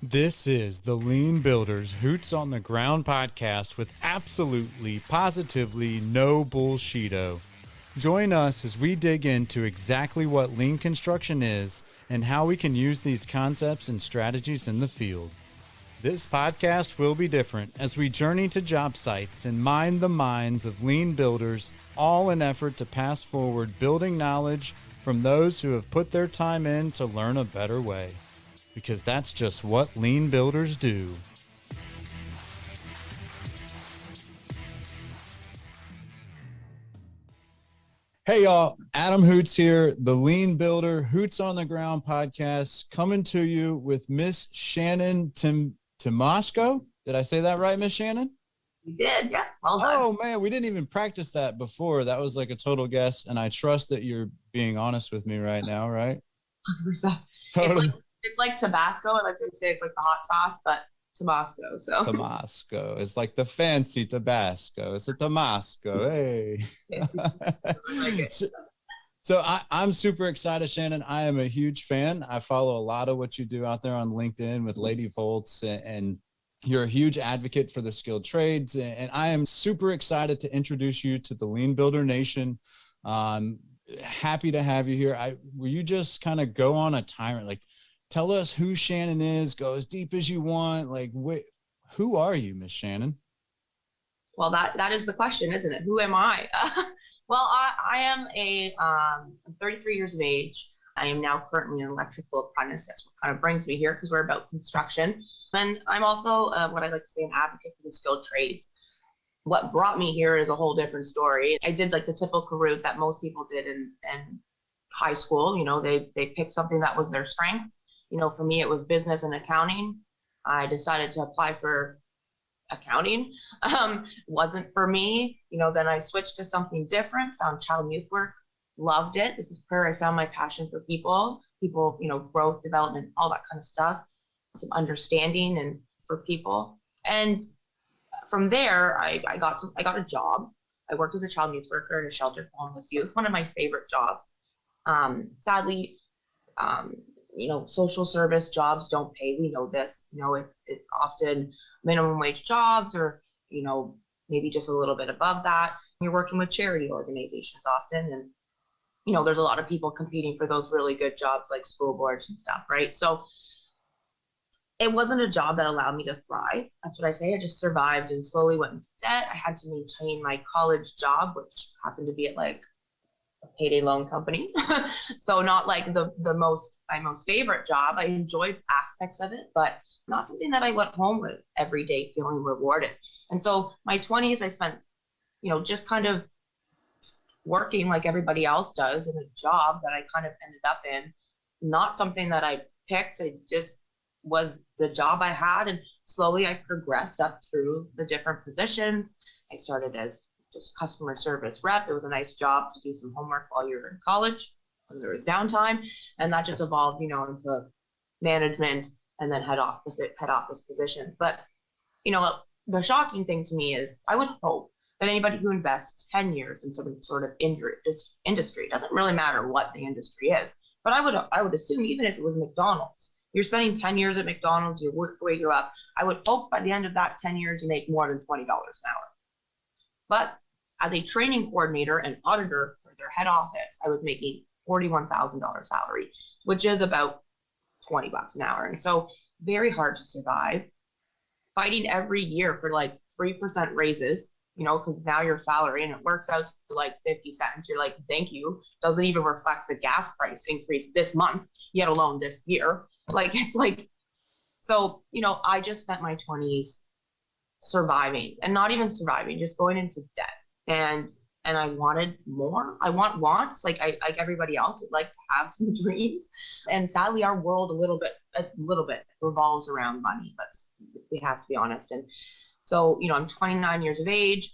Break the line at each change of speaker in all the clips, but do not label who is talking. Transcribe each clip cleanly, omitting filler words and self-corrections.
This is the Lean Builders Hoots on the Ground podcast with absolutely, positively no bullshito. Join us as we dig into exactly what lean construction is and how we can use these concepts and strategies in the field. This podcast will be different as we journey to job sites and mine the minds of lean builders, all in effort to pass forward building knowledge from those who have put their time in to learn a better way. Because that's just what lean builders do. Hey y'all, Adam Hoots here, the Lean Builder Hoots on the Ground podcast, coming to you with Miss Shannon Tymosko. Did I say that right, Miss Shannon?
You did, yeah. Well done.
Oh man, we didn't even practice that before. That was like a total guess, and I trust that you're being honest with me right now, right?
100%. Totally. It's like Tabasco. I like to say it's like the hot sauce, but Tymosko. So
Tymosko. It's like the fancy Tabasco. It's a Tymosko. Hey. So I'm super excited, Shannon. I am a huge fan. I follow a lot of what you do out there on LinkedIn with Lady Voltz, and you're a huge advocate for the skilled trades. And I am super excited to introduce you to the Lean Builder Nation. Happy to have you here. Will you just kind of go on a timer, like tell us who Shannon is, go as deep as you want. Like, who are you, Miss Shannon?
Well, that is the question, isn't it? Who am I? Well, I am I'm 33 years of age. I am now currently an electrical apprentice. That's what kind of brings me here because we're about construction. And I'm also what I like to say, an advocate for the skilled trades. What brought me here is a whole different story. I did like the typical route that most people did in high school. You know, they picked something that was their strength. You know, for me, it was business and accounting. I decided to apply for accounting. Wasn't for me. You know, then I switched to something different, found child and youth work, loved it. This is where I found my passion for people, you know, growth, development, all that kind of stuff, some understanding and for people. And from there, I got a job. I worked as a child and youth worker at a shelter for homeless youth, one of my favorite jobs. Sadly, you know, social service jobs don't pay. We know this. You know, it's often minimum wage jobs or, you know, maybe just a little bit above that. You're working with charity organizations often. And, you know, there's a lot of people competing for those really good jobs like Scoreboards and stuff, right? So it wasn't a job that allowed me to thrive. That's what I say. I just survived and slowly went into debt. I had to maintain my college job, which happened to be at like a payday loan company. So not like my most favorite job. I enjoyed aspects of it, but not something that I went home with every day feeling rewarded. And so my 20s, I spent, you know, just kind of working like everybody else does in a job that I kind of ended up in, not something that I picked. It just was the job I had. And slowly I progressed up through the different positions. I started as just customer service rep. It was a nice job to do some homework while you're in college when there was downtime. And that just evolved, you know, into management and then head office positions. But, you know, the shocking thing to me is I would hope that anybody who invests 10 years in some sort of industry, doesn't really matter what the industry is, but I would assume even if it was McDonald's, you're spending 10 years at McDonald's, you work your way up. I would hope by the end of that 10 years, you make more than $20 an hour. But as a training coordinator and auditor for their head office, I was making $41,000 salary, which is about $20 an hour. And so very hard to survive. Fighting every year for like 3% raises, you know, because now your salary and it works out to like 50 cents. You're like, thank you. Doesn't even reflect the gas price increase this month, yet alone this year. Like, it's like, so, you know, I just spent my 20s surviving, and not even surviving, just going into debt. And I wanted more. I want wants, like everybody else. I'd like to have some dreams. And sadly, our world a little bit revolves around money. But we have to be honest. And so, you know, I'm 29 years of age.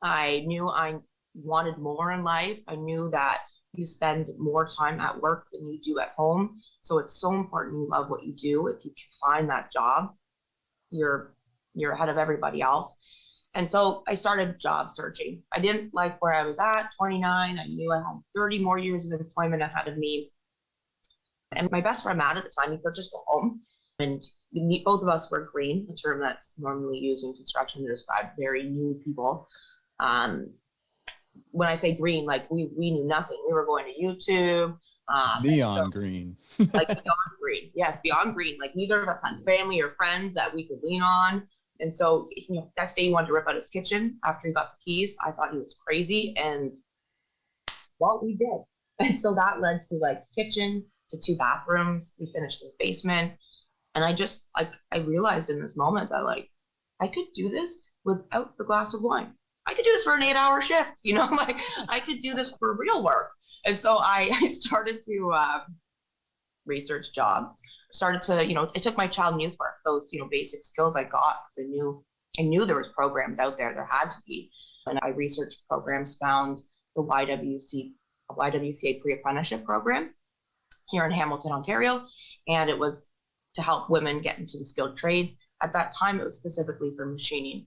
I knew I wanted more in life. I knew that you spend more time at work than you do at home. So it's so important you love what you do. If you can find that job, you're ahead of everybody else. And so I started job searching. I didn't like where I was at, 29. I knew I had 30 more years of employment ahead of me. And my best friend, Matt, at the time, he purchased a home. And both of us were green, a term that's normally used in construction to describe very new people. When I say green, like we knew nothing. We were going to YouTube.
Neon green.
Like beyond green. Yes, beyond green. Like neither of us had family or friends that we could lean on. And so, next day he wanted to rip out his kitchen after he got the keys. I thought he was crazy. And well, we did. And so that led to like kitchen to 2 bathrooms. We finished his basement. And I realized in this moment that like, I could do this without the glass of wine. I could do this for an 8-hour shift, like I could do this for real work. And so I started to research jobs, started to, I took my child and youth work, those, basic skills I got because I knew there was programs out there. There had to be. And I researched programs, found the YWCA pre-apprenticeship program here in Hamilton, Ontario. And it was to help women get into the skilled trades. At that time, it was specifically for machining.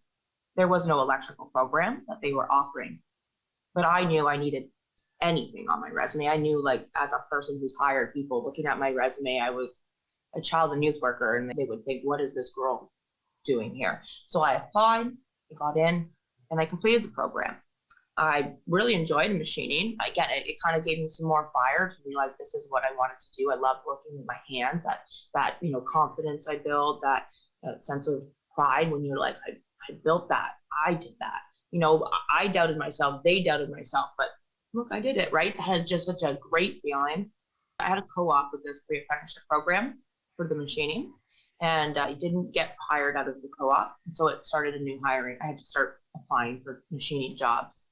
There was no electrical program that they were offering, but I knew I needed anything on my resume. I knew, like, as a person who's hired people looking at my resume, I was a child and youth worker, and they would think, what is this girl doing here? So I applied, I got in, and I completed the program. I really enjoyed machining. Again, it kind of gave me some more fire to realize this is what I wanted to do. I love working with my hands, that confidence I build, that sense of pride when you're like, I built that, I did that. I doubted myself, they doubted myself, but look, I did it, right? I had just such a great feeling. I had a co-op with this pre-apprenticeship program for the machining, and I didn't get hired out of the co-op. And so it started a new hiring. I had to start applying for machining jobs.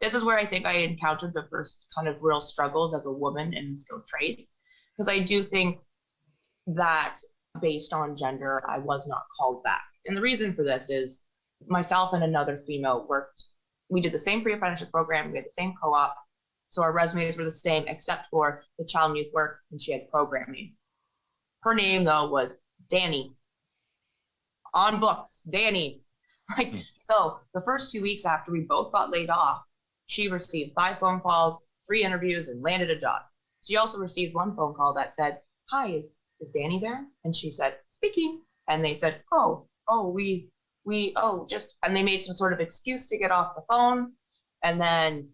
This is where I think I encountered the first kind of real struggles as a woman in skilled trades, because I do think that based on gender, I was not called back. And the reason for this is myself and another female worked. We did the same pre-apprenticeship program. We had the same co-op. So our resumes were the same, except for the child and youth work, and she had programming. Her name, though, was Danny. On books, Danny. So the first 2 weeks after we both got laid off, she received 5 phone calls, 3 interviews, and landed a job. She also received 1 phone call that said, hi, is Danny there? And she said, speaking. And they said, and they made some sort of excuse to get off the phone, and then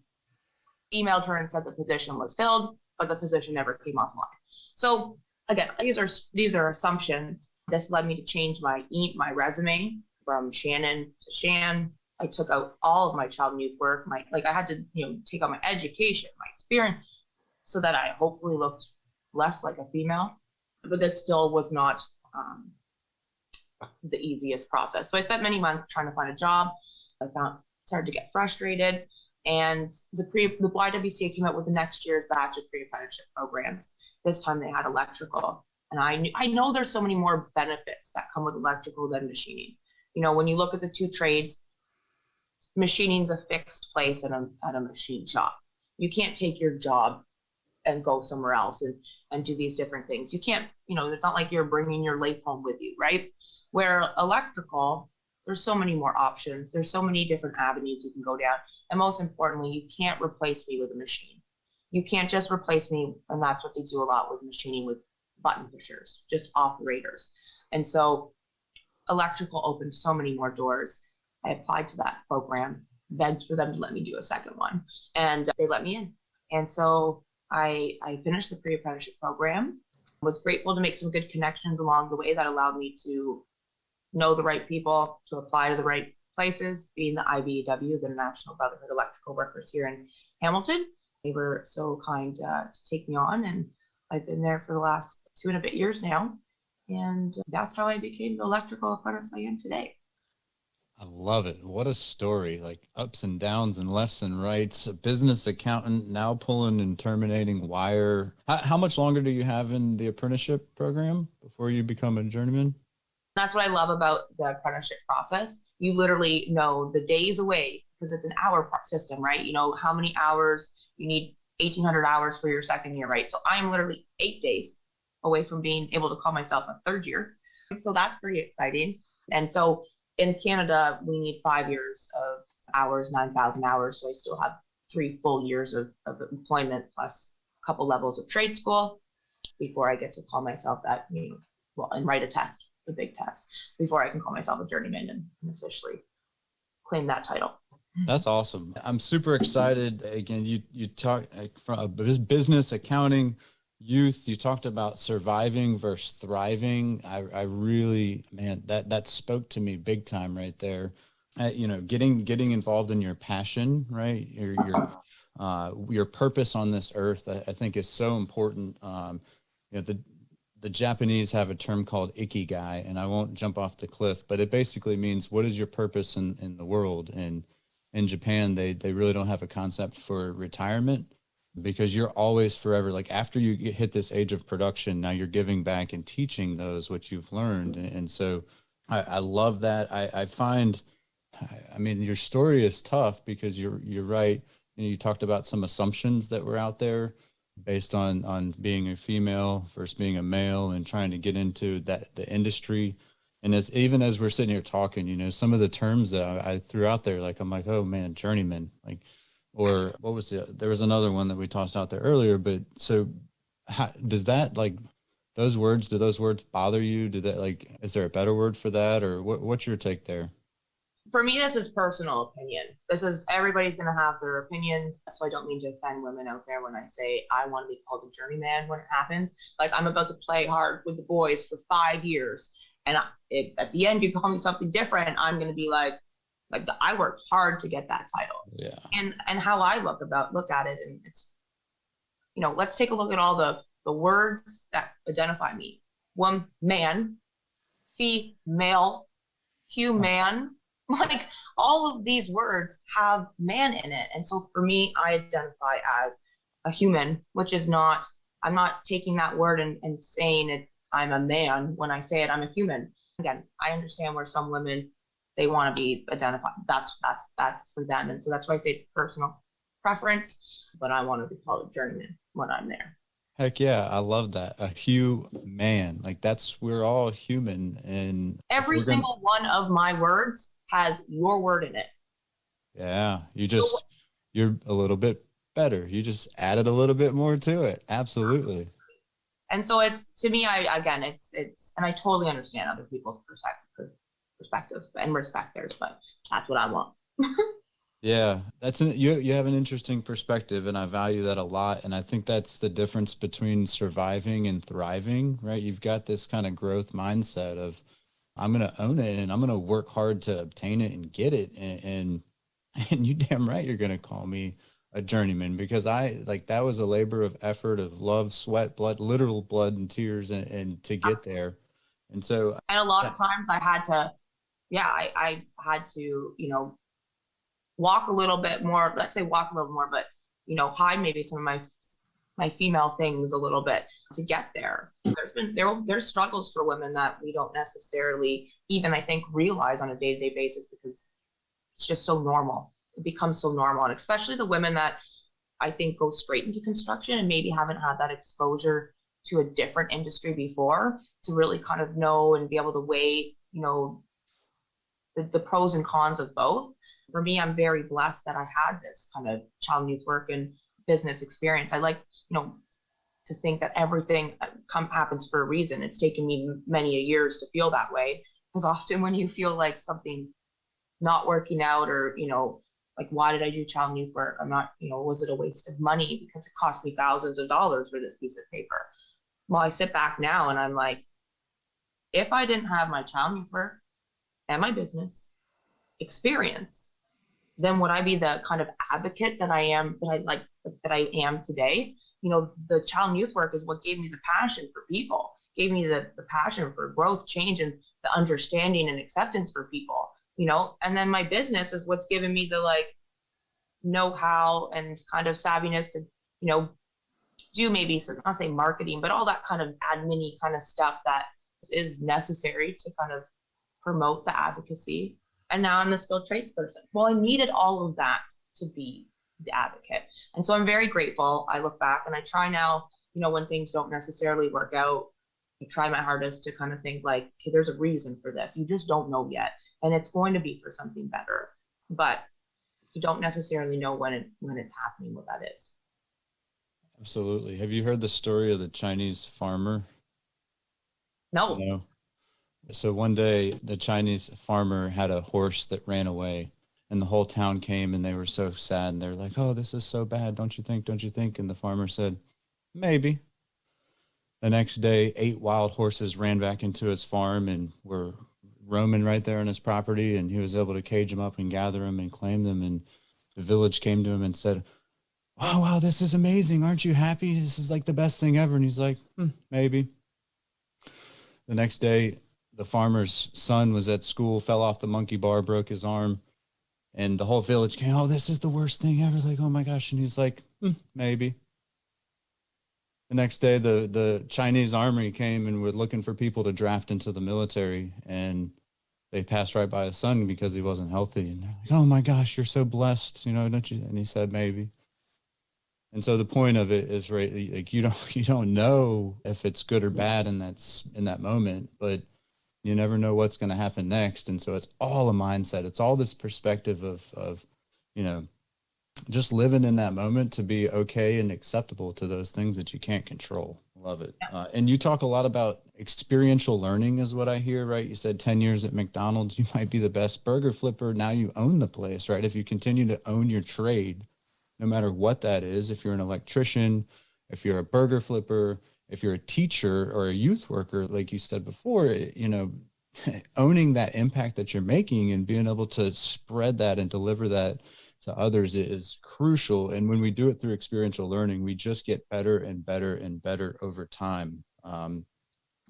emailed her and said the position was filled, but the position never came offline. So again, these are assumptions. This led me to change my resume from Shannon to Shan. I took out all of my child and youth work. I had to, take out my education, my experience, so that I hopefully looked less like a female. But this still was not the easiest process. So I spent many months trying to find a job. I started to get frustrated, and the YWCA came out with the next year's batch of pre-apprenticeship programs. This time they had electrical, and I know there's so many more benefits that come with electrical than machining. When you look at the 2 trades, machining's a fixed place at a machine shop. You can't take your job and go somewhere else and do these different things. You can't, it's not like you're bringing your lathe home with you, right? Where electrical, there's so many more options. There's so many different avenues you can go down. And most importantly, you can't replace me with a machine. You can't just replace me, and that's what they do a lot with machining, with button pushers, just operators. And so electrical opened so many more doors. I applied to that program, begged for them to let me do a second one, and they let me in. And so I finished the pre-apprenticeship program, was grateful to make some good connections along the way that allowed me to know the right people, to apply to the right places, being the IBEW, the National Brotherhood of Electrical Workers here in Hamilton. They were so kind to take me on, and I've been there for the last 2 and a bit years now. And that's how I became the electrical apprentice I am today.
I love it. What a story, like ups and downs and lefts and rights. A business accountant, now pulling and terminating wire. How much longer do you have in the apprenticeship program before you become a journeyman?
That's what I love about the apprenticeship process. You literally know the days away, because it's an hour system, right? You know how many hours you need, 1,800 hours for your second year, right? So I'm literally 8 days away from being able to call myself a third year. So that's pretty exciting. And so in Canada, we need 5 years of hours, 9,000 hours. So I still have 3 full years of employment plus a couple levels of trade school before I get to call myself that and write a test, a big test, before I can call myself a journeyman and officially claim that title.
That's awesome. I'm super excited. Again, you talk from business, accounting, youth. You talked about surviving versus thriving. I really, man, that spoke to me big time right there. Getting involved in your passion, right? Your purpose on this earth, I think is so important. The Japanese have a term called Ikigai, and I won't jump off the cliff, but it basically means what is your purpose in the world. And in Japan, they really don't have a concept for retirement, because you're always forever, like after you hit this age of production, now you're giving back and teaching those what you've learned. And so I love that. I find, I mean, your story is tough because you're right. You talked about some assumptions that were out there based on being a female versus being a male and trying to get into the industry. And even as we're sitting here talking, some of the terms that I threw out there, like, I'm like, oh man, journeyman, like, or what was there was another one that we tossed out there earlier, but so does that, like, do those words bother you? Is there a better word for that, or what's your take there?
For me, this is personal opinion. Everybody's going to have their opinions. So I don't mean to offend women out there when I say I want to be called a journeyman when it happens. Like, I'm about to play hard with the boys for 5 years. And if at the end you call me something different, I'm going to be like I worked hard to get that title.
Yeah.
And how I look at it. And it's, let's take a look at all the words that identify me. One, man, female, human. Like, all of these words have man in it. And so for me, I identify as a human, which is I'm not taking that word and saying I'm a man. When I say it, I'm a human. Again, I understand where some women, they want to be identified. That's for them. And so that's why I say it's personal preference, but I want to be called a journeyman when I'm there.
Heck yeah, I love that. A human. Like, we're all human. And
every single one of my words has your word in it.
Yeah, you're a little bit better. You just added a little bit more to it. Absolutely.
And so it's, to me, it's, and I totally understand other people's perspectives and respect theirs, but that's what I want.
Yeah, you have an interesting perspective, and I value that a lot. And I think that's the difference between surviving and thriving, right? You've got this kind of growth mindset of, I'm going to own it and I'm going to work hard to obtain it and get it. And you damn right, you're going to call me a journeyman, because that was a labor of effort, of love, sweat, blood, literal blood and tears, and to get there. And so,
and a lot of times I had to, I had to, walk a little bit more, let's say walk a little more, but, hide maybe some of my female things a little bit to get there. There's struggles for women that we don't necessarily even, I think, realize on a day-to-day basis, because it's just so normal. It becomes so normal. And especially the women that I think go straight into construction and maybe haven't had that exposure to a different industry before, to really kind of know and be able to weigh, the pros and cons of both. For me, I'm very blessed that I had this kind of child and youth work and business experience. I like, to think that everything happens for a reason. It's taken me many years to feel that way, because often when you feel like something's not working out, or, like, why did I do child and youth work? I'm not, was it a waste of money because it cost me thousands of dollars for this piece of paper? Well, I sit back now and I'm like, if I didn't have my child and youth work and my business experience, then would I be the kind of advocate that I am today? The child and youth work is what gave me the passion for people, gave me the passion for growth, change, and the understanding and acceptance for people, and then my business is what's given me the know-how and kind of savviness to, do maybe some, I'll say marketing, but all that kind of admin-y kind of stuff that is necessary to kind of promote the advocacy. And now I'm the skilled trades person. Well, I needed all of that to be the advocate. And so I'm very grateful. I look back and I try now, when things don't necessarily work out, I try my hardest to kind of think like, okay, there's a reason for this. You just don't know yet. And it's going to be for something better. But you don't necessarily know when it's happening, what that is.
Absolutely. Have you heard the story of the Chinese farmer?
No.
you know? So one day the Chinese farmer had a horse that ran away, and the whole town came and they were so sad, and they're like, "Oh, this is so bad. Don't you think? Don't you think?" And the farmer said, "Maybe." The next day, 8 wild horses ran back into his farm and were roaming right there on his property. And he was able to cage them up and gather them and claim them. And the village came to him and said, "Oh, wow, this is amazing. Aren't you happy? This is like the best thing ever." And he's like, maybe. The next day, the farmer's son was at school, fell off the monkey bar, broke his arm. And the whole village came, "Oh, this is the worst thing ever." Like, "Oh my gosh." And he's like, maybe. The next day, the Chinese army came and were looking for people to draft into the military, and they passed right by his son because he wasn't healthy. And they're like, "Oh my gosh, you're so blessed, don't you?" And he said, "Maybe." And so the point of it is, right, like you don't know if it's good or bad, and that's in that moment, but you never know what's going to happen next. And so it's all a mindset. It's all this perspective of you know just living in that moment to be okay and acceptable to those things that you can't control. Love it. And you talk a lot about experiential learning is what I hear, right? You said 10 years at McDonald's, you might be the best burger flipper. Now you own the place, right? If you continue to own your trade, no matter what that is, if you're an electrician, if you're a burger flipper, if you're a teacher or a youth worker, like you said before, owning that impact that you're making and being able to spread that and deliver that to others is crucial. And when we do it through experiential learning, we just get better and better and better over time.
And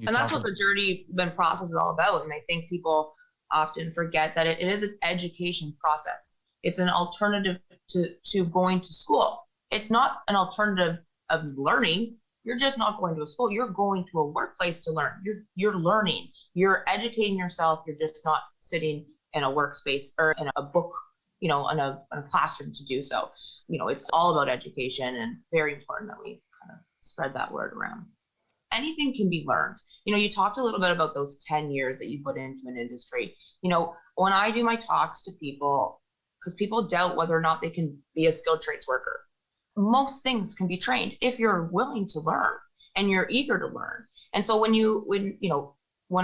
that's what the journey and process is all about. And I think people often forget that it is an education process. It's an alternative to going to school. It's not an alternative of learning. You're just not going to a school. You're going to a workplace to learn. You're learning. You're educating yourself. You're just not sitting in a workspace or in a book, in a classroom to do so. It's all about education, and very important that we kind of spread that word around. Anything can be learned. You talked a little bit about those 10 years that you put into an industry. When I do my talks to people, because people doubt whether or not they can be a skilled trades worker, most things can be trained if you're willing to learn and you're eager to learn. And so when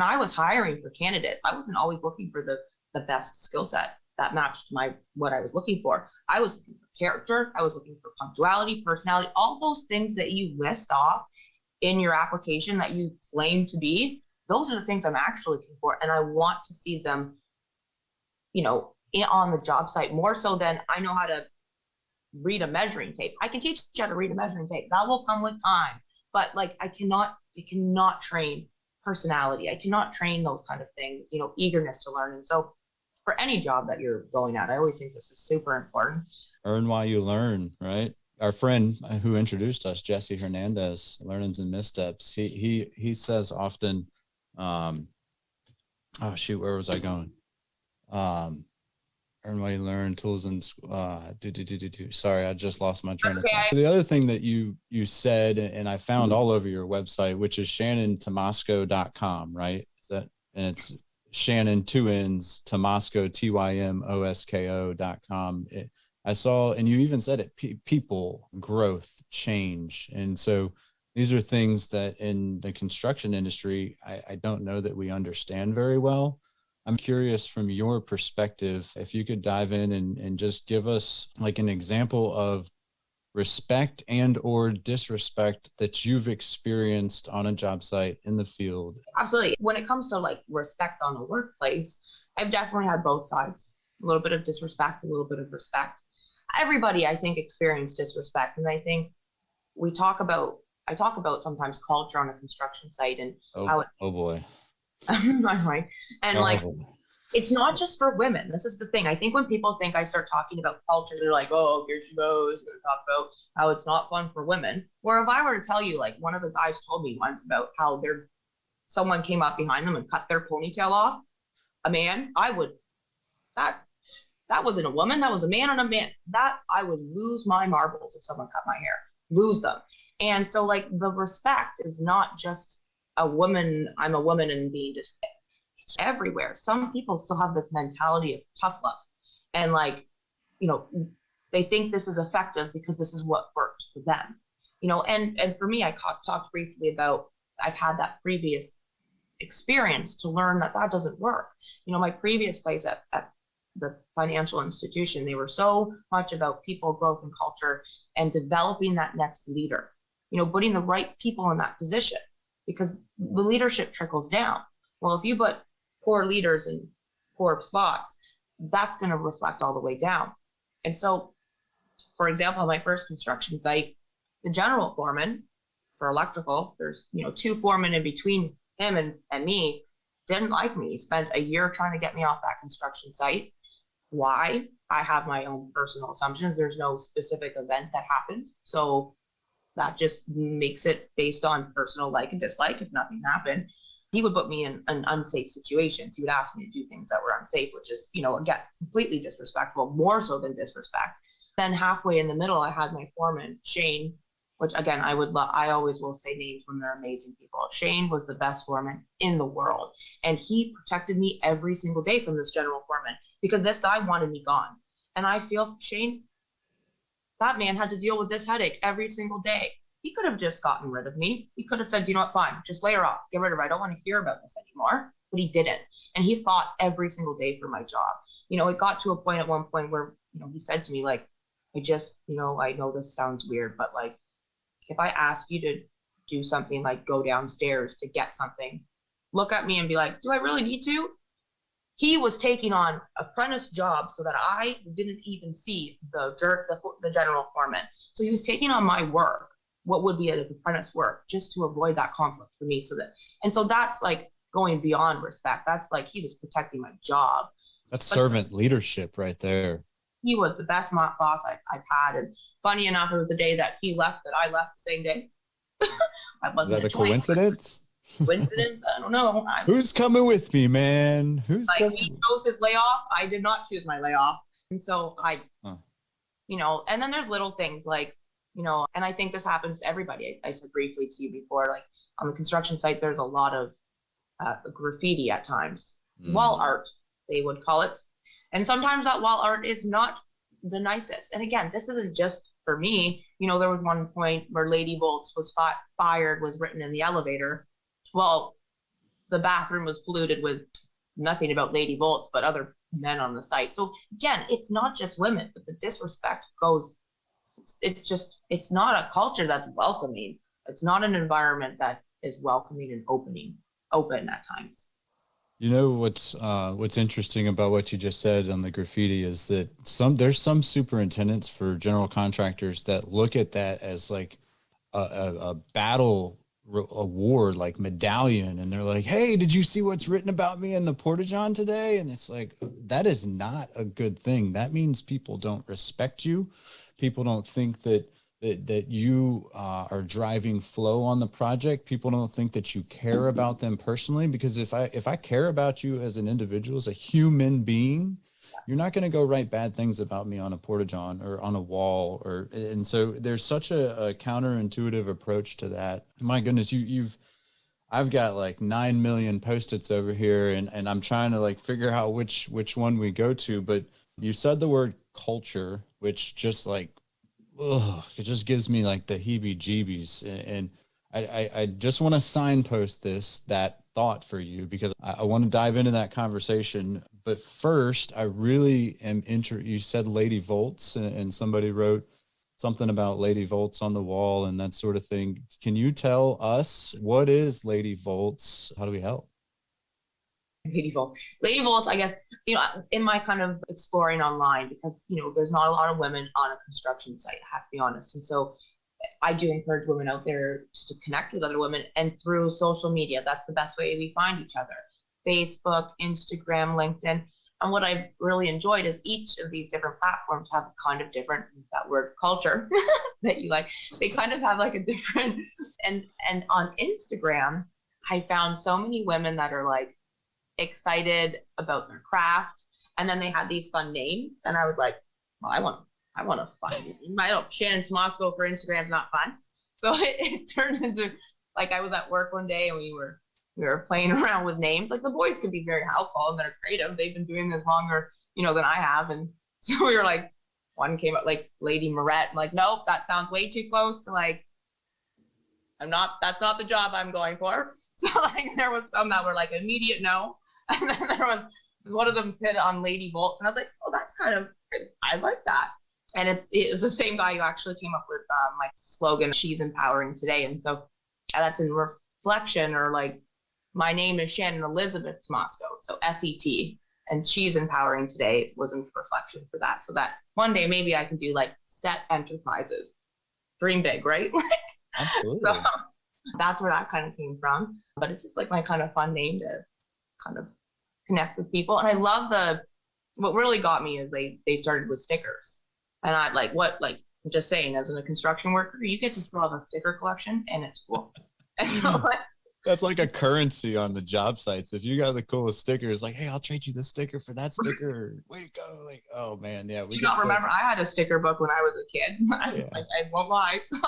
I was hiring for candidates, I wasn't always looking for the best skill set that matched what I was looking for. I was looking for character. I was looking for punctuality, personality, all those things that you list off in your application that you claim to be. Those are the things I'm actually looking for. And I want to see them, on the job site more so than I know how to read a measuring tape. I can teach you how to read a measuring tape. That will come with time. But I cannot train personality. I cannot train those kind of things, eagerness to learn. And so for any job that you're going at, I always think this is super important.
Earn while you learn, right? Our friend who introduced us, Jesse Hernandez, Learnings and Missteps, he says often, oh shoot, where was I going? Earn while you learn, tools and sorry, I just lost my train of thought. The other thing that you said, and I found all over your website, which is shannontymosko.com, right? Is that, and it's Shannon, 2 N's, Tymosko, TYMOSKO.com. I saw, and you even said it, people, growth, change. And so these are things that in the construction industry, I don't know that we understand very well. I'm curious from your perspective, if you could dive in and just give us like an example of respect and or disrespect that you've experienced on a job site in the field.
Absolutely. When it comes to respect on the workplace, I've definitely had both sides. A little bit of disrespect, a little bit of respect. Everybody, I think, experienced disrespect. And I think I talk about sometimes culture on a construction site and
oh boy.
Right. And it's not just for women. This is the thing. I think when people think I start talking about culture, they're like, "Oh, here she goes, going to talk about how it's not fun for women." Where if I were to tell you, one of the guys told me once about how someone came up behind them and cut their ponytail off, a man, that wasn't a woman, that was a man on a man. That I would lose my marbles if someone cut my hair, lose them. And so the respect is not just a woman, I'm a woman and being just, it's everywhere. Some people still have this mentality of tough love and they think this is effective because this is what worked for them, and for me, I talked briefly about, I've had that previous experience to learn that that doesn't work. My previous place at the financial institution, they were so much about people growth and culture and developing that next leader, putting the right people in that position, because the leadership trickles down. Well, if you put poor leaders in poor spots, that's going to reflect all the way down. And so, for example, my first construction site, the general foreman for electrical, there's, two foremen in between him and me, didn't like me. He spent a year trying to get me off that construction site. Why? I have my own personal assumptions. There's no specific event that happened. So that just makes it based on personal like and dislike. If nothing happened, he would put me in unsafe situations. He would ask me to do things that were unsafe, which is, again, completely disrespectful, more so than disrespect. Then halfway in the middle, I had my foreman, Shane, which again, I always will say names when they're amazing people. Shane was the best foreman in the world. And he protected me every single day from this general foreman because this guy wanted me gone. And I feel, Shane, that man had to deal with this headache every single day. He could have just gotten rid of me. He could have said, you know what, fine, just lay her off, get rid of her. I don't want to hear about this anymore. But he didn't. And he fought every single day for my job. It got to a point at one point where, he said to me, like, I just, I know this sounds weird, but like, if I ask you to do something like go downstairs to get something, look at me and be like, do I really need to? He was taking on apprentice jobs so that I didn't even see the general foreman. So he was taking on my work, what would be an apprentice work, just to avoid that conflict for me. So that's like going beyond respect. That's like he was protecting my job.
That's servant leadership right there.
He was the best boss I've had. And funny enough, it was the day that he left that I left the same day.
Is that a coincidence?
Coincidence? I don't know.
Who's coming with me, man? Who's
like coming? He chose his layoff. I did not choose my layoff. And so and then there's little things like, and I think this happens to everybody. I said briefly to you before, like on the construction site, there's a lot of graffiti at times, wall art, they would call it. And sometimes that wall art is not the nicest. And again, this isn't just for me. There was one point where Lady Voltz was fired, was written in the elevator. Well, the bathroom was polluted with nothing about Lady Voltz, but other men on the site. So again, it's not just women, but the disrespect goes, it's not a culture that's welcoming. It's not an environment that is welcoming and open at times.
What's interesting about what you just said on the graffiti is that there's some superintendents for general contractors that look at that as like a battle award, like medallion, and they're like, hey, did you see what's written about me in the Porta-John today? And it's like, that is not a good thing. That means people don't respect you. People don't think that you are driving flow on the project. People don't think that you care about them personally, because if I care about you as an individual, as a human being, you're not going to go write bad things about me on a Porta-John or on a wall. And so there's such a counterintuitive approach to that. My goodness, I've got like 9 million Post-its over here, and I'm trying to like figure out which one we go to. But you said the word culture, which just like, it just gives me like the heebie-jeebies. And I just want to signpost that thought for you, because I want to dive into that conversation. But first, I really am you said Lady Voltz, and somebody wrote something about Lady Voltz on the wall and that sort of thing. Can you tell us, what is Lady Voltz? How do we help?
Lady Voltz, I guess, in my kind of exploring online, because, there's not a lot of women on a construction site, I have to be honest. And so I do encourage women out there to connect with other women, and through social media, that's the best way we find each other. Facebook, Instagram, LinkedIn. And what I've really enjoyed is each of these different platforms have kind of different, that word culture that you like, they kind of have like a different, and on Instagram, I found so many women that are like excited about their craft, and then they had these fun names, and I was like, well, I want to find Shannon Tymosko for Instagram is not fun. So it turned into, like, I was at work one day and we were playing around with names. Like, the boys can be very helpful and they're creative. They've been doing this longer, than I have. And so we were like, one came up like Lady Moret. I'm like, nope, that sounds way too close to like that's not the job I'm going for. So like there was some that were like immediate no. And then there was one of them said on Lady Voltz. And I was like, oh, that's kind of, I like that. And it was the same guy who actually came up with my slogan, she's empowering today. And so that's in reflection, or like, my name is Shannon Elizabeth Tymosko, so SET, and she's empowering today was in reflection for that. So that one day maybe I can do like set enterprises, dream big, right?
Absolutely.
So that's where that kind of came from. But it's just like my kind of fun name to kind of connect with people. And I love what really got me is they started with stickers. And I I'm just saying, as a construction worker, you get to still have a sticker collection, and it's cool. And so
that's like a currency on the job sites. If you got the coolest stickers, like, hey, I'll trade you this sticker for that sticker. Way to go. Like, oh man, yeah.
We don't remember, I had a sticker book when I was a kid.
Yeah.
I won't lie. So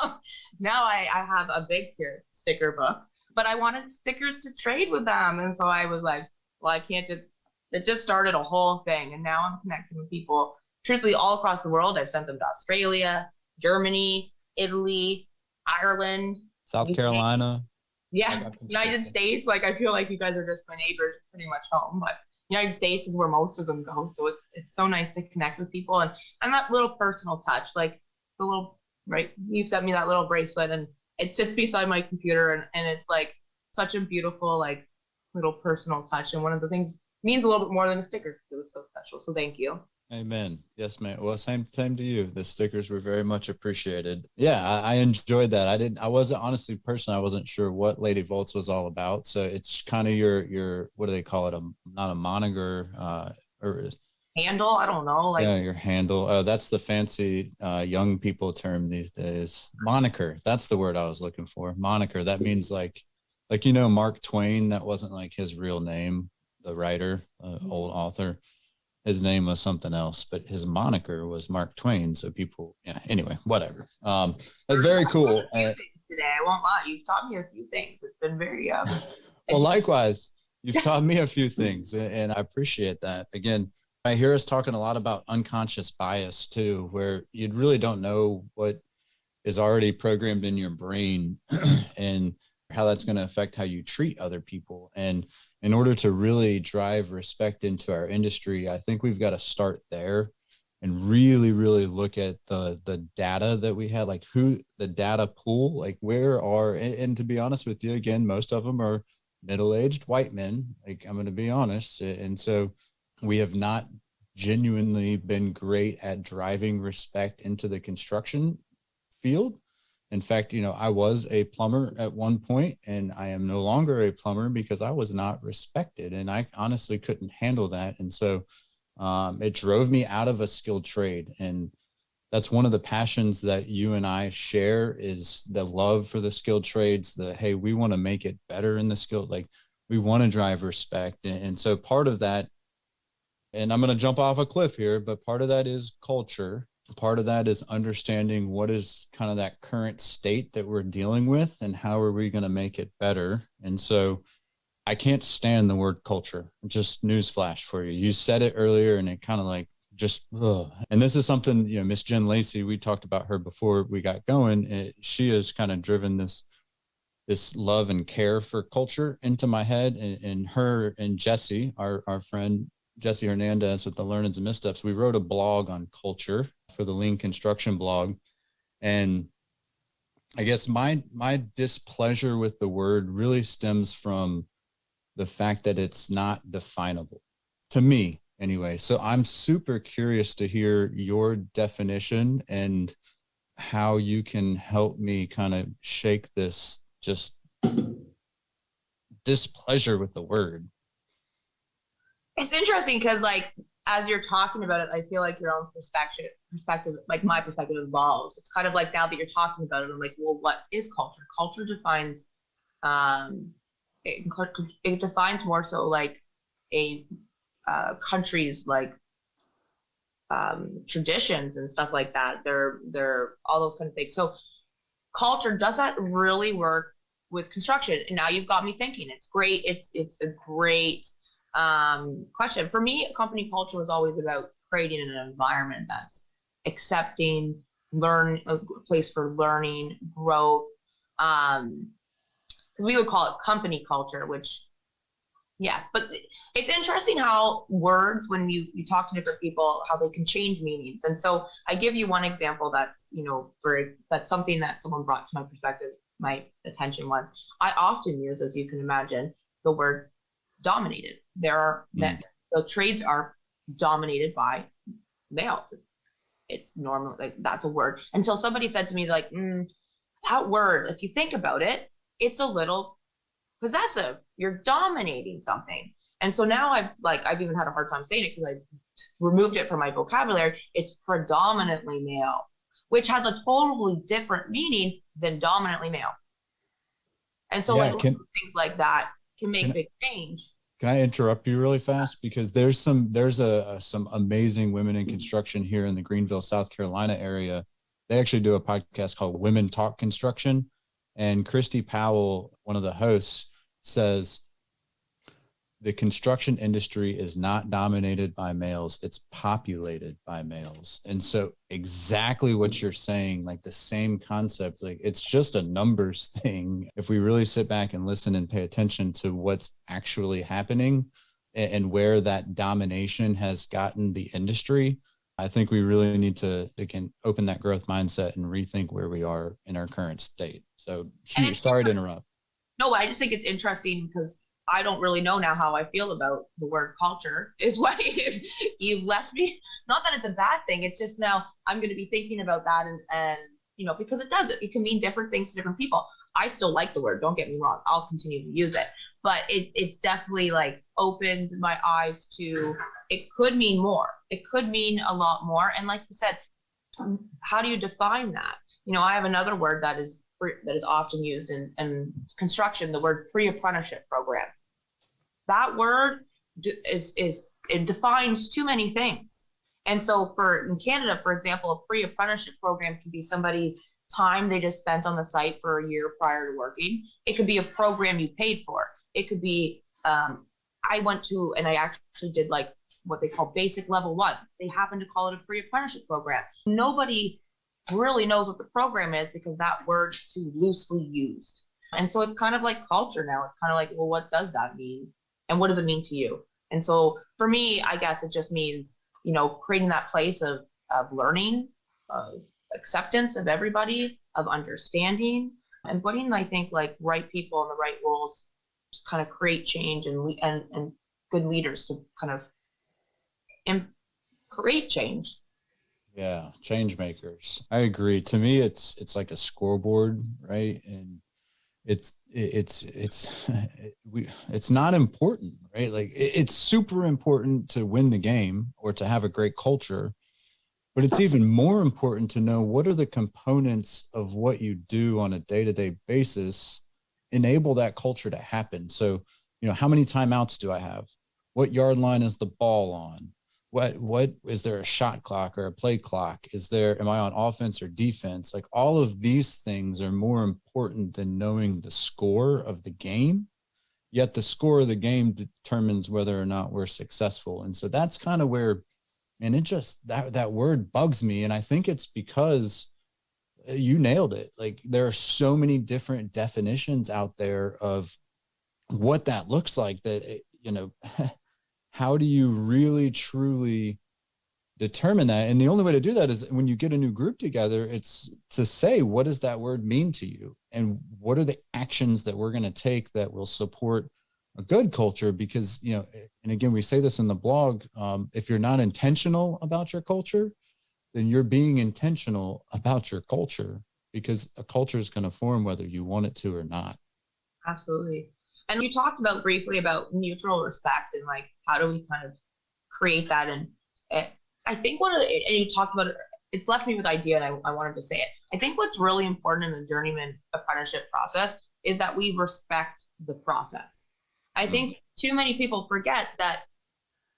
now I have a big sticker book, but I wanted stickers to trade with them. And so I was like, well, I can't just, it just started a whole thing. And now I'm connecting with people truthfully all across the world. I've sent them to Australia, Germany, Italy, Ireland,
South Carolina.
Yeah, United States. Like, I feel like you guys are just my neighbors, pretty much home. But United States is where most of them go. So it's so nice to connect with people, and that little personal touch, like the little, right? You've sent me that little bracelet, and it sits beside my computer, and it's like such a beautiful, like, little personal touch. And one of the things means a little bit more than a sticker because it was so special. So thank you.
Amen. Yes, man. Well, same to you. The stickers were very much appreciated. Yeah, I enjoyed that. I wasn't, honestly, personally, I wasn't sure what Lady Voltz was all about. So it's kind of your, what do they call it? Not a moniker, or
handle. I don't know. Like,
yeah, your handle. Oh, that's the fancy young people term these days. Moniker. That's the word I was looking for. Moniker. That means like, Mark Twain. That wasn't like his real name, the writer, old author. His name was something else, but his moniker was Mark Twain. So people, yeah, anyway, whatever. That's very cool.
Today, I won't lie. You've taught me a few things. It's been very,
well, likewise, you've taught me a few things, and I appreciate that. Again, I hear us talking a lot about unconscious bias too, where you really don't know what is already programmed in your brain and how that's going to affect how you treat other people. And in order to really drive respect into our industry, I think we've got to start there and really, really look at the data that we had, like who the data pool, like and to be honest with you, again, most of them are middle-aged white men. Like, I'm going to be honest. And so we have not genuinely been great at driving respect into the construction field. In fact, I was a plumber at one point, and I am no longer a plumber because I was not respected, and I honestly couldn't handle that. And so it drove me out of a skilled trade. And that's one of the passions that you and I share, is the love for the skilled trades, hey, we want to make it better in the skilled, like we want to drive respect. And so part of that, and I'm going to jump off a cliff here, but part of that is culture. Part of that is understanding what is kind of that current state that we're dealing with and how are we going to make it better. And so I can't stand the word culture. Just newsflash for you. You said it earlier, and it kind of like just, ugh. And this is something, Miss Jen Lacey, we talked about her before we got going. She has kind of driven this love and care for culture into my head, and her and Jesse, our friend, Jesse Hernandez with the Learnings and Missteps, we wrote a blog on culture for the Lean Construction blog. And I guess my displeasure with the word really stems from the fact that it's not definable to me anyway. So I'm super curious to hear your definition and how you can help me kind of shake this just displeasure with the word.
It's interesting because, like, as you're talking about it, I feel like your own perspective, like my perspective, evolves. It's kind of like, now that you're talking about it, I'm like, well, what is culture? Culture defines, it defines more so like a country's like traditions and stuff like that. They're all those kind of things. So culture, does that really work with construction? And now you've got me thinking. It's great. It's a great question. For me, company culture was always about creating an environment that's accepting, a place for learning, growth, Because we would call it company culture, which yes, but it's interesting how words, when you talk to different people, how they can change meanings. And so I give you one example that's, that's something that someone brought to my perspective, my attention once. I often use, as you can imagine, the word dominated. That the trades are dominated by males. It's normal, like that's a word. Until somebody said to me, like, that word, if you think about it, it's a little possessive. You're dominating something. And so now I've even had a hard time saying it because I removed it from my vocabulary. It's predominantly male, which has a totally different meaning than dominantly male. And so things like that can make big change.
Can I interrupt you really fast? Because there's some amazing women in construction here in the Greenville, South Carolina area. They actually do a podcast called Women Talk Construction. And Christy Powell, one of the hosts, says the construction industry is not dominated by males, it's populated by males. And so exactly what you're saying, like the same concept, like it's just a numbers thing. If we really sit back and listen and pay attention to what's actually happening and where that domination has gotten the industry, I think we really need to, again, open that growth mindset and rethink where we are in our current state. So sorry to interrupt.
No, I just think it's interesting because I don't really know now how I feel about the word culture is why you've left me. Not that it's a bad thing. It's just now I'm going to be thinking about that and because it can mean different things to different people. I still like the word. Don't get me wrong. I'll continue to use it, but it's definitely like opened my eyes to, it could mean more. It could mean a lot more. And like you said, how do you define that? I have another word that is often used in construction, the word pre-apprenticeship program. That word it defines too many things. And so in Canada, for example, a pre-apprenticeship program can be somebody's time they just spent on the site for a year prior to working. It could be a program you paid for. It could be, I went to, and I actually did like what they call basic level 1. They happen to call it a pre-apprenticeship program. Nobody really knows what the program is because that word's too loosely used. And so it's kind of like culture now. It's kind of like, well, what does that mean? And what does it mean to you? And so for me, I guess it just means, creating that place of learning, of acceptance of everybody, of understanding, and putting, I think, like right people in the right roles to kind of create change and good leaders to kind of create change.
Yeah, change makers. I agree. To me, it's like a scoreboard, right? And it's not important, right? Like it's super important to win the game or to have a great culture, but it's even more important to know what are the components of what you do on a day-to-day basis enable that culture to happen. So, how many timeouts do I have? What yard line is the ball on? What is there a shot clock or a play clock? Am I on offense or defense? Like all of these things are more important than knowing the score of the game. Yet the score of the game determines whether or not we're successful. And so that's kind of where, and it just, that word bugs me. And I think it's because you nailed it. Like there are so many different definitions out there of what that looks like that, how do you really truly determine that? And the only way to do that is when you get a new group together, it's to say, what does that word mean to you? And what are the actions that we're going to take that will support a good culture? Because, and again, we say this in the blog, if you're not intentional about your culture, then you're being intentional about your culture, because a culture is going to form whether you want it to or not.
Absolutely. And you talked about briefly about mutual respect and like, how do we kind of create that? And I think and you talked about it, it's left me with idea and I wanted to say it. I think what's really important in the journeyman apprenticeship process is that we respect the process. I think too many people forget that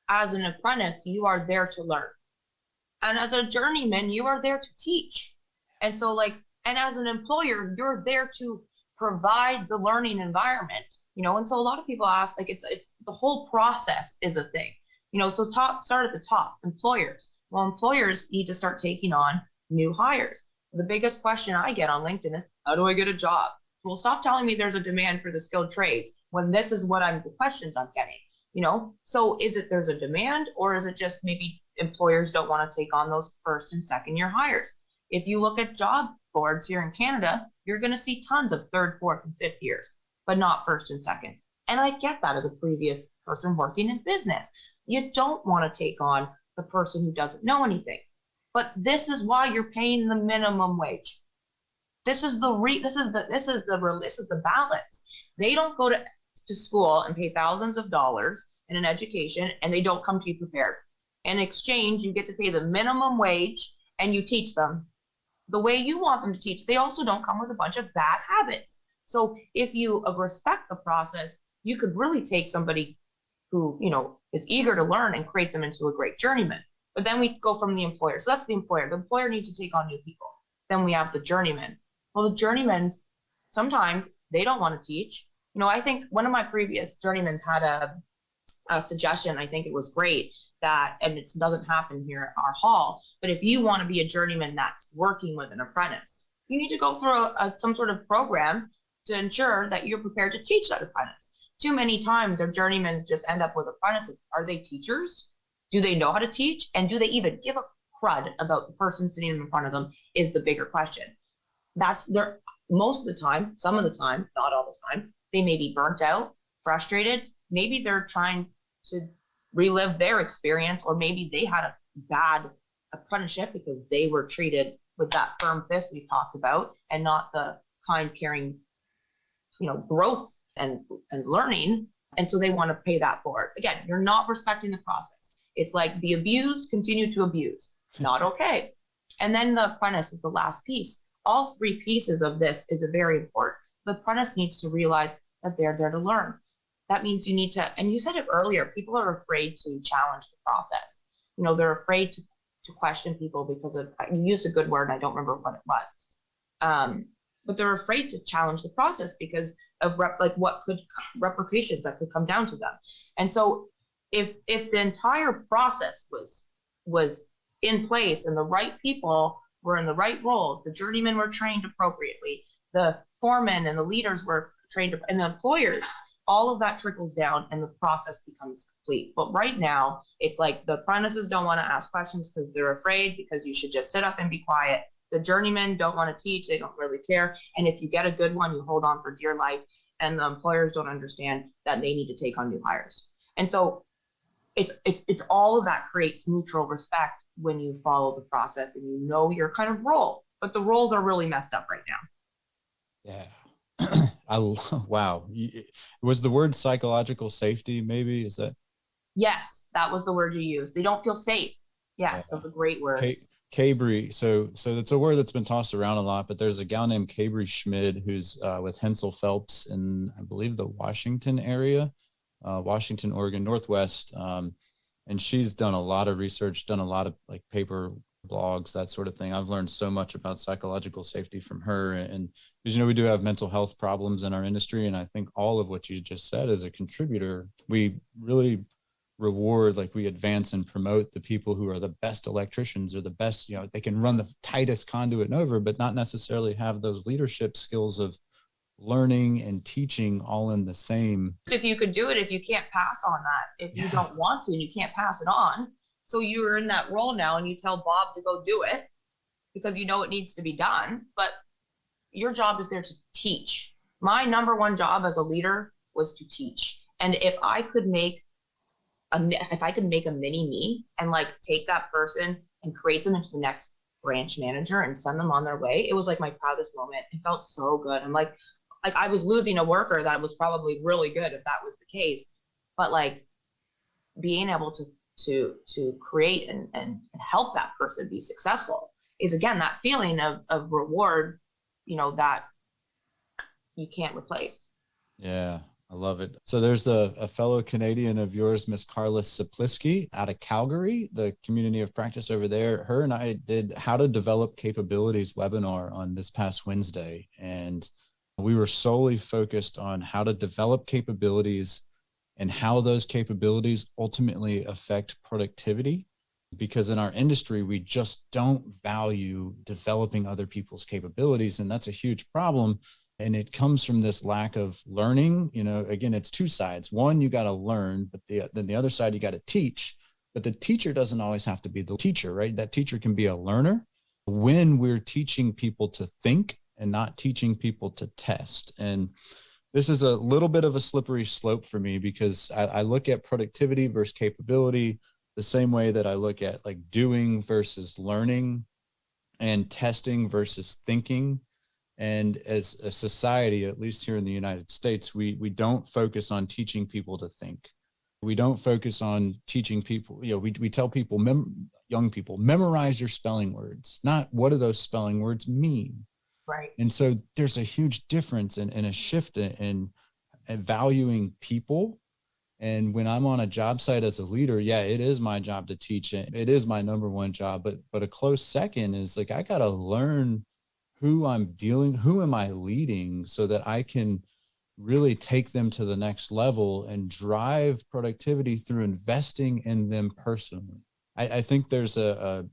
as an apprentice, you are there to learn. And as a journeyman, you are there to teach. And so and as an employer, you're there to provide the learning environment. And so a lot of people ask, it's the whole process is a thing, so start at the top, employers. Well, employers need to start taking on new hires. The biggest question I get on LinkedIn is, how do I get a job? school. Stop telling me there's a demand for the skilled trades when this is what the questions I'm getting, you know? So is it there's a demand, or is it just maybe employers don't want to take on those first and second year hires? If you look at job boards here in Canada, you're going to see tons of third, fourth, and fifth years, but not first and second. And I get that as a previous person working in business. You don't want to take on the person who doesn't know anything. But this is why you're paying the minimum wage. This is the balance. They don't go to school and pay thousands of dollars in an education, and they don't come to you prepared. In exchange, you get to pay the minimum wage and you teach them the way you want them to teach. They also don't come with a bunch of bad habits. So if you respect the process, you could really take somebody who, you know, is eager to learn and create them into a great journeyman. But then we go from the employer. So that's the employer. The employer needs to take on new people. Then we have the journeyman. Well, the journeymans, sometimes they don't want to teach. You know, I think one of my previous journeymans had a suggestion. I think it was great that, and it doesn't happen here at our hall, but if you want to be a journeyman that's working with an apprentice, you need to go through some sort of program to ensure that you're prepared to teach that apprentice. Too many times our journeymen just end up with apprentices. Are they teachers? Do they know how to teach? And do they even give a crud about the person sitting in front of them is the bigger question. That's their, most of the time, some of the time, not all the time, they may be burnt out, frustrated. Maybe they're trying to relive their experience, or maybe they had a bad apprenticeship because they were treated with that firm fist we talked about, and not the kind, caring, you know, growth and learning. And so they want to pay that forward. Again, you're not respecting the process. It's like the abused continue to abuse. Not okay. And then the apprentice is the last piece. All three pieces of this is very important. The apprentice needs to realize that they're there to learn. That means you need to, and you said it earlier, people are afraid to challenge the process. You know, they're afraid to question people because of, you used a good word, and I don't remember what it was. But they're afraid to challenge the process because of what could repercussions that could come down to them. And so if the entire process was in place and the right people were in the right roles, the journeymen were trained appropriately, the foremen and the leaders were trained, and the employers, all of that trickles down and the process becomes complete. But right now, it's like the apprentices don't want to ask questions because they're afraid, because you should just sit up and be quiet. The journeymen don't want to teach. They don't really care. And if you get a good one, you hold on for dear life. And the employers don't understand that they need to take on new hires. And so it's all of that creates mutual respect when you follow the process and you know your kind of role. But the roles are really messed up right now.
Yeah. Wow. Was the word psychological safety, maybe? Is that?
Yes, that was the word you used. They don't feel safe. Yes, that's a great word.
Cabri. So that's a word that's been tossed around a lot, but there's a gal named Cabri Schmid who's with Hensel Phelps in, I believe, the Washington area, Washington, Oregon, Northwest. And she's done a lot of research, done a lot of like paper blogs, that sort of thing. I've learned so much about psychological safety from her. And because, you know, we do have mental health problems in our industry. And I think all of what you just said is a contributor. We really reward, like we advance and promote the people who are the best electricians or the best, you know, they can run the tightest conduit and over, but not necessarily have those leadership skills of learning and teaching all in the same.
If you could do it, if you can't pass on that, if you don't want to and you can't pass it on, so you're in that role now and you tell Bob to go do it because you know it needs to be done, but your job is there to teach. My number one job as a leader was to teach. And if I could make a mini me and like take that person and create them into the next branch manager and send them on their way, it was like my proudest moment. It felt so good. I'm like I was losing a worker that was probably really good if that was the case, but like being able to create and help that person be successful is, again, that feeling of reward, you know, that you can't replace.
Yeah, I love it. So there's a fellow Canadian of yours, Miss Carla Sapliski, out of Calgary, the community of practice over there. Her and I did How to Develop Capabilities webinar on this past Wednesday. And we were solely focused on how to develop capabilities and how those capabilities ultimately affect productivity. Because in our industry, we just don't value developing other people's capabilities. And that's a huge problem. And it comes from this lack of learning. Again, it's two sides. One, you got to learn, but then the other side, you got to teach. But the teacher doesn't always have to be the teacher, right? That teacher can be a learner when we're teaching people to think and not teaching people to test. And this is a little bit of a slippery slope for me, because I look at productivity versus capability the same way that I look at like doing versus learning and testing versus thinking. And as a society, at least here in the United States, we don't focus on teaching people to think. We don't focus on teaching people, we tell people, young people, memorize your spelling words, not what do those spelling words mean.
Right.
And so there's a huge difference and a shift in valuing people. And when I'm on a job site as a leader, yeah, it is my job to teach it. It is my number one job, but a close second is like, I got to learn who am I leading, so that I can really take them to the next level and drive productivity through investing in them personally. I think there's a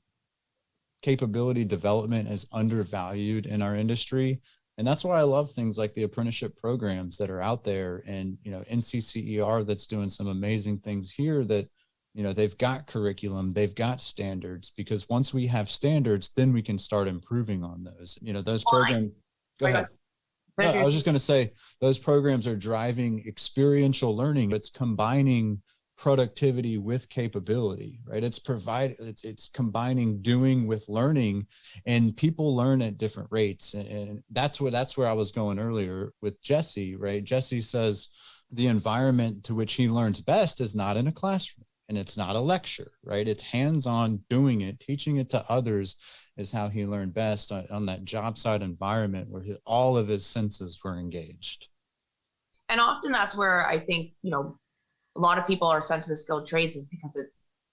capability development is undervalued in our industry. And that's why I love things like the apprenticeship programs that are out there, and, NCCER that's doing some amazing things here, that, they've got curriculum, they've got standards, because once we have standards, then we can start improving on those, those programs. Go ahead. No, I was just going to say, those programs are driving experiential learning. It's combining productivity with capability, right? It's combining doing with learning, and people learn at different rates. And that's where I was going earlier with Jesse, right? Jesse says the environment to which he learns best is not in a classroom, and it's not a lecture, right? It's hands-on doing it, teaching it to others is how he learned best, on that job site environment where all of his senses were engaged.
And often that's where I think, a lot of people are sent to the skilled trades is because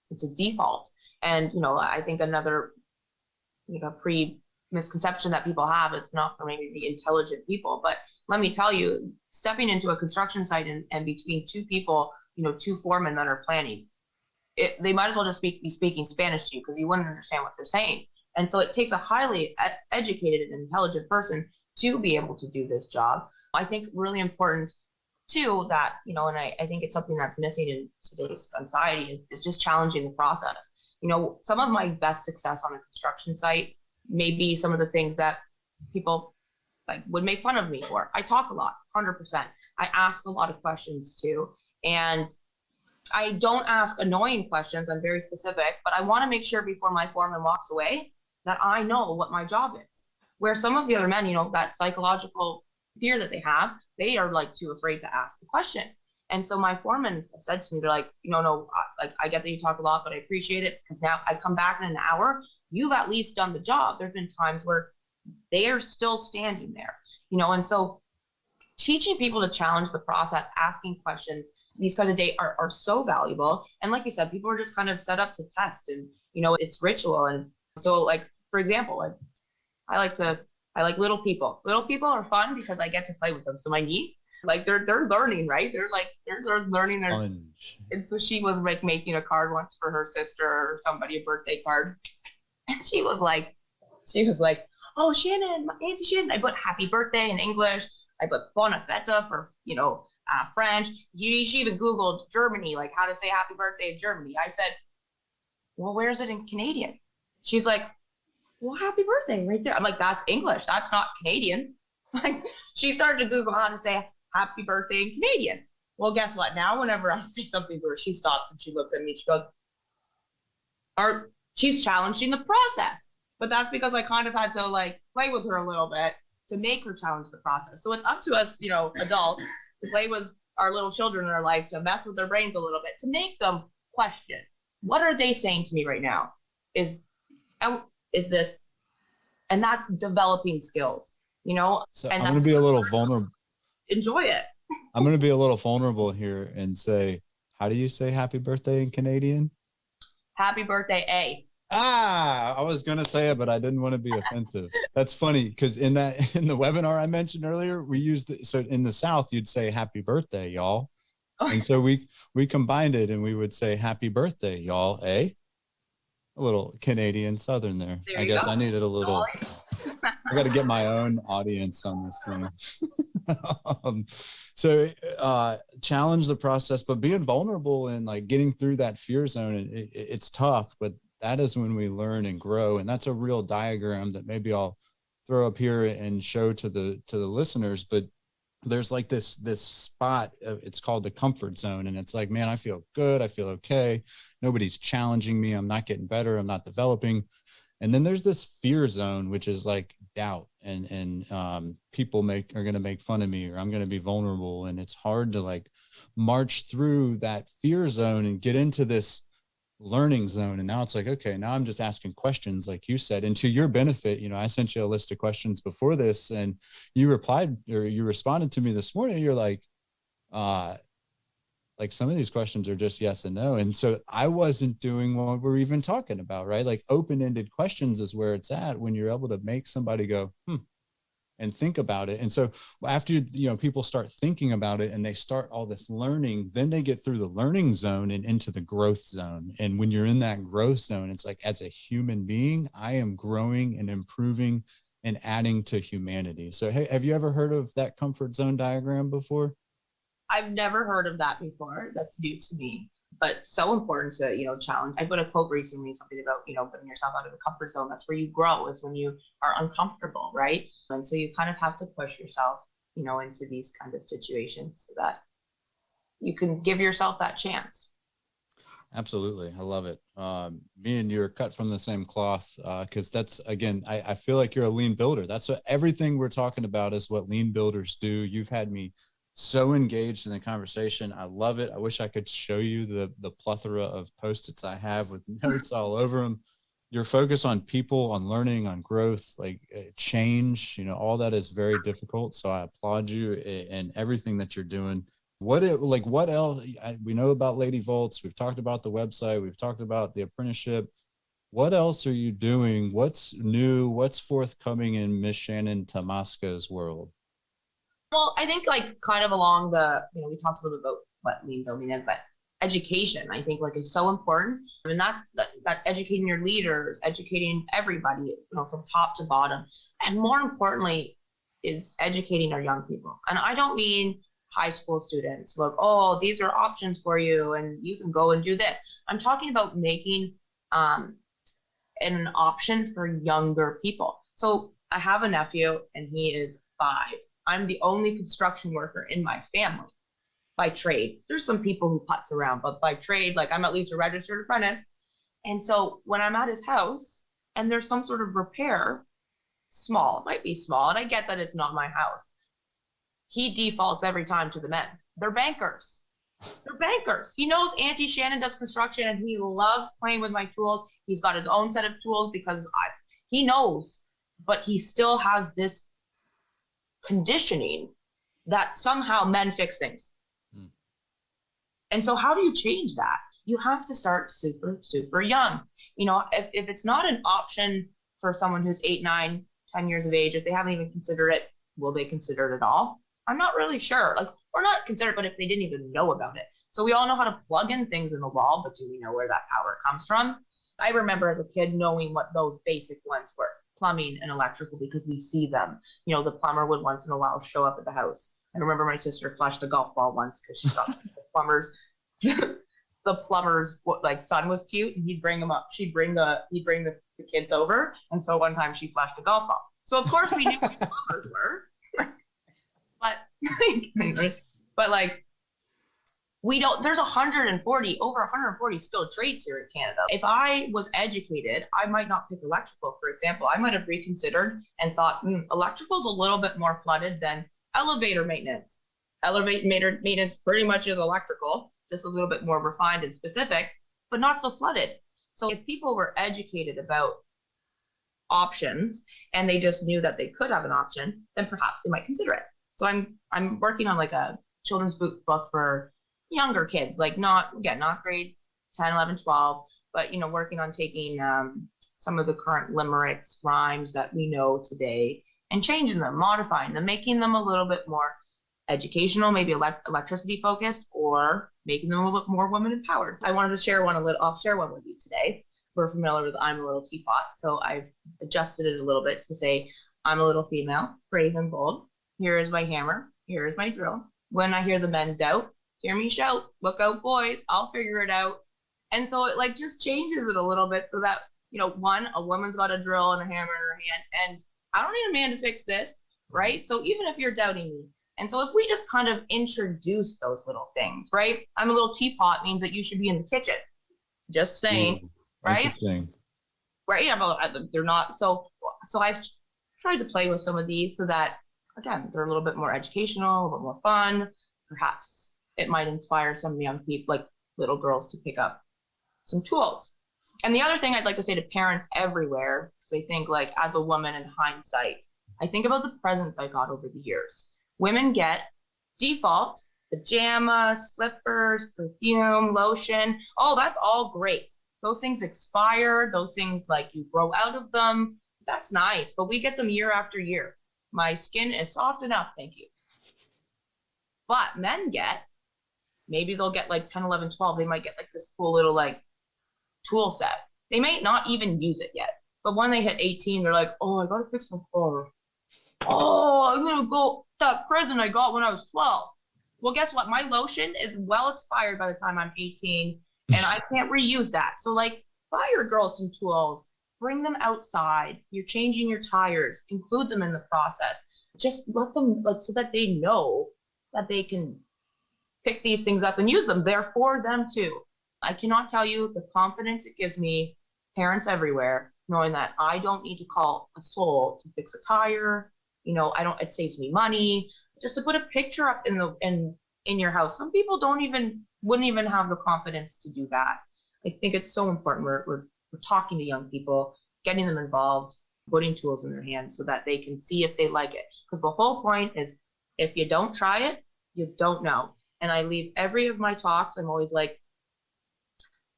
it's a default. And, I think another, misconception that people have, it's not for maybe the intelligent people, but let me tell you, stepping into a construction site and between two people, two foremen that are planning, they might as well just be speaking Spanish to you, because you wouldn't understand what they're saying. And so it takes a highly educated and intelligent person to be able to do this job. I think really important too, that, and I think it's something that's missing in today's society is just challenging the process. Some of my best success on a construction site may be some of the things that people like would make fun of me for. I talk a lot, 100%. I ask a lot of questions too. And I don't ask annoying questions. I'm very specific, but I want to make sure before my foreman walks away that I know what my job is. Where some of the other men, that psychological fear that they have, they are like too afraid to ask the question. And so my foremen have said to me, they're like, no, I get that you talk a lot, but I appreciate it, because now I come back in an hour, you've at least done the job. There's been times where they are still standing there, and so teaching people to challenge the process, asking questions, these kind of data are so valuable. And like you said, people are just kind of set up to test, and, it's ritual. And so, like, for example, I like little people. Little people are fun because I get to play with them. So my niece, like, they're learning, right? They're learning their sponge. And so she was like making a card once for her sister or somebody, a birthday card. And she was like, oh, Shannon, my Auntie Shannon, I put happy birthday in English. I put Bona Fetta for, French. She even Googled Germany, like how to say happy birthday in Germany. I said, well, where is it in Canadian? She's like, well, happy birthday right there. I'm like, that's English. That's not Canadian. Like, she started to Google how to say happy birthday in Canadian. Well, guess what? Now, whenever I say something to her, she stops and she looks at me. She goes, she's challenging the process. But that's because I kind of had to like play with her a little bit to make her challenge the process. So it's up to us, adults, to play with our little children in our life, to mess with their brains a little bit, to make them question, what are they saying to me right now? Is this, and that's developing skills,
So
and
I'm going to be a little vulnerable.
Enjoy it.
I'm going to be a little vulnerable here and say, how do you say happy birthday in Canadian?
Happy birthday, A.
I was going to say it, but I didn't want to be offensive. That's funny, because in the webinar I mentioned earlier, we used it. So in the South, you'd say happy birthday, y'all. And so we combined it and we would say happy birthday, y'all, eh? A little Canadian Southern there. I guess go. I needed a little I got to get my own audience on this thing. So challenge the process, but being vulnerable and like getting through that fear zone, it's tough, but that is when we learn and grow. And that's a real diagram that maybe I'll throw up here and show to the listeners. But there's like this spot, it's called the comfort zone. And it's like, man, I feel good. I feel okay. Nobody's challenging me. I'm not getting better. I'm not developing. And then there's this fear zone, which is like doubt and people are going to make fun of me, or I'm going to be vulnerable. And it's hard to like march through that fear zone and get into this learning zone. And now it's like, okay, now I'm just asking questions like you said. And to your benefit, I sent you a list of questions before this, and you responded to me this morning. You're like some of these questions are just yes and no. And so I wasn't doing what we're even talking about, right? Like open-ended questions is where it's at when you're able to make somebody go, and think about it. And so after, people start thinking about it and they start all this learning, then they get through the learning zone and into the growth zone. And when you're in that growth zone, it's like, as a human being, I am growing and improving and adding to humanity. So, hey, have you ever heard of that comfort zone diagram before?
I've never heard of that before. That's new to me, but so important to, challenge. I put a quote recently, something about, putting yourself out of the comfort zone. That's where you grow, is when you are uncomfortable, right? And so you kind of have to push yourself, into these kind of situations so that you can give yourself that chance.
Absolutely. I love it. Me and you are cut from the same cloth, because that's, again, I feel like you're a lean builder. That's what everything we're talking about is what lean builders do. You've had me so engaged in the conversation. I love it. I wish I could show you the plethora of Post-its I have with notes all over them. Your focus on people, on learning, on growth, like change, all that is very difficult. So I applaud you and everything that you're doing. What else? We know about Lady Voltz. We've talked about the website. We've talked about the apprenticeship. What else are you doing? What's new? What's forthcoming in Miss Shannon Tymosko's world?
Well, I think kind of along we talked a little bit about what lean building is, but education, I think is so important. I mean, that's that educating your leaders, educating everybody, from top to bottom. And more importantly is educating our young people. And I don't mean high school students, like, oh, these are options for you and you can go and do this. I'm talking about making an option for younger people. So I have a nephew and he is 5. I'm the only construction worker in my family by trade. There's some people who putz around, but by trade, I'm at least a registered apprentice. And so when I'm at his house and there's some sort of repair, small, it might be small, and I get that it's not my house, he defaults every time to the men. They're bankers. They're bankers. He knows Auntie Shannon does construction and he loves playing with my tools. He's got his own set of tools because he knows, but he still has this conditioning that somehow men fix things. And so how do you change that? You have to start super, super young. If it's not an option for someone who's 8, 9, 10 years of age, if they haven't even considered it, will they consider it at all? I'm not really sure. Or not consider it, but if they didn't even know about it. So we all know how to plug in things in the wall, but do we know where that power comes from? I remember as a kid knowing what those basic ones were. Plumbing and electrical, because we see them. The plumber would once in a while show up at the house. I remember my sister flushed a golf ball once because she thought the plumber's son was cute, and he'd bring him up. He'd bring the kids over, and so one time she flushed a golf ball. So of course we knew who plumbers were, but we don't. There's over 140 skilled trades here in Canada. If I was educated, I might not pick electrical, for example. I might have reconsidered and thought, electrical is a little bit more flooded than elevator maintenance. Elevator maintenance pretty much is electrical, just a little bit more refined and specific, but not so flooded. So if people were educated about options and they just knew that they could have an option, then perhaps they might consider it. So I'm working on a children's book for younger kids, not grade 10, 11, 12, but working on taking some of the current limericks, rhymes that we know today, and changing them, modifying them, making them a little bit more educational, maybe electricity focused, or making them a little bit more women empowered. I wanted to share one. I'll share one with you today. We're familiar with I'm a Little Teapot, so I've adjusted it a little bit to say I'm a little female, brave and bold. Here is my hammer. Here is my drill. When I hear the men doubt, hear me shout, look out, boys, I'll figure it out. And so it like just changes it a little bit so that, one, a woman's got a drill and a hammer in her hand, and I don't need a man to fix this, right? So even if you're doubting me, and so if we just kind of introduce those little things, right? I'm a little teapot means that you should be in the kitchen. Just saying,
Ooh,
right?
interesting.
Right? Yeah, well, they're not. So I've tried to play with some of these so that, again, they're a little bit more educational, a little bit more fun. Perhaps it might inspire some young people, like little girls, to pick up some tools. And the other thing I'd like to say to parents everywhere, because I think, like, as a woman in hindsight, I think about the presents I got over the years. Women get default pajamas, slippers, perfume, lotion. Oh, that's all great. Those things expire. Those things, like, you grow out of them. That's nice, but we get them year after year. My skin is soft enough, thank you. But men maybe they'll get like 10, 11, 12. They might get like this cool little like tool set. They might not even use it yet. But when they hit 18, they're like, oh, I gotta fix my car. Oh, I'm gonna go that present I got when I was 12. Well, guess what? My lotion is well expired by the time I'm 18, and I can't reuse that. So, like, buy your girls some tools, bring them outside. You're changing your tires, include them in the process. Just let them, like, so that they know that they can pick these things up and use them. They're for them too. I cannot tell you the confidence it gives me, parents everywhere, knowing that I don't need to call a soul to fix a tire. It saves me money just to put a picture up in your house. Some people wouldn't even have the confidence to do that. I think it's so important. We're talking to young people, getting them involved, putting tools in their hands so that they can see if they like it. Because the whole point is, if you don't try it, you don't know. And I leave every of my talks, I'm always like,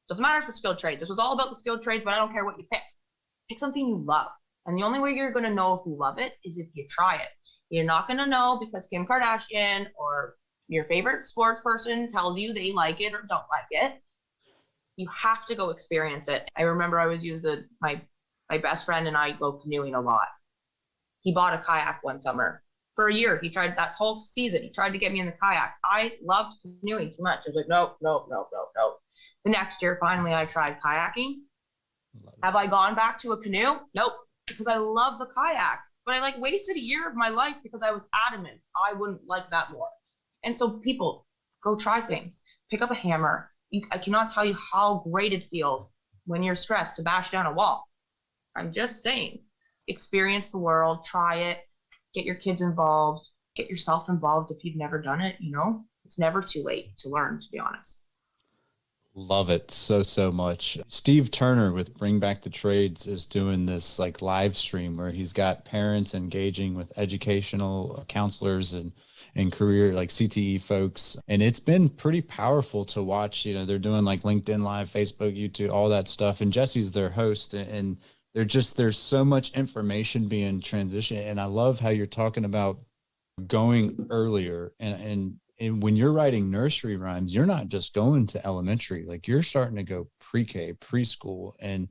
doesn't matter if it's a skilled trade. This was all about the skilled trade, but I don't care what you pick. Pick something you love. And the only way you're going to know if you love it is if you try it. You're not going to know because Kim Kardashian or your favorite sports person tells you they like it or don't like it. You have to go experience it. I remember I always use my best friend and I go canoeing a lot. He bought a kayak one summer. For a year, he tried that whole season. He tried to get me in the kayak. I loved canoeing too much. I was like, no, no, no, no, no. The next year, finally, I tried kayaking. Have I gone back to a canoe? Nope, because I love the kayak. But I like wasted a year of my life because I was adamant I wouldn't like that more. And so people, go try things. Pick up a hammer. I cannot tell you how great it feels when you're stressed to bash down a wall. I'm just saying, experience the world, try it, get your kids involved, get yourself involved if you've never done it. It's never too late to learn, to be honest.
Love it so much. Steve Turner with Bring Back the Trades is doing this like live stream where he's got parents engaging with educational counselors and career like CTE folks. And it's been pretty powerful to watch. They're doing like LinkedIn Live, Facebook, YouTube, all that stuff. And Jesse's their host. And there's so much information being transitioned. And I love how you're talking about going earlier and when you're writing nursery rhymes, you're not just going to elementary, like you're starting to go pre-K, preschool. And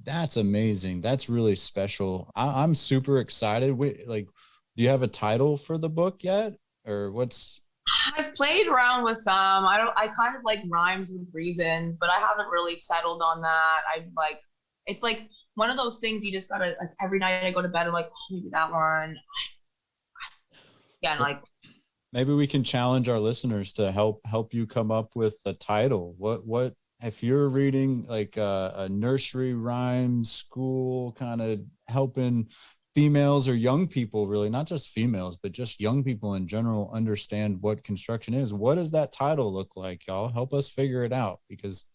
that's amazing. That's really special. I'm super excited. Do you have a title for the book yet? Or what's...
I've played around with some. I kind of like rhymes with reasons, but I haven't really settled on that. It's like one of those things you just gotta, like, every night I go to bed, I'm like, oh, maybe that one. Yeah, and like,
maybe we can challenge our listeners to help you come up with a title. What if you're reading like a nursery rhyme school, kind of helping females or young people, really not just females, but just young people in general understand what construction is? What does that title look like? Y'all help us figure it out, because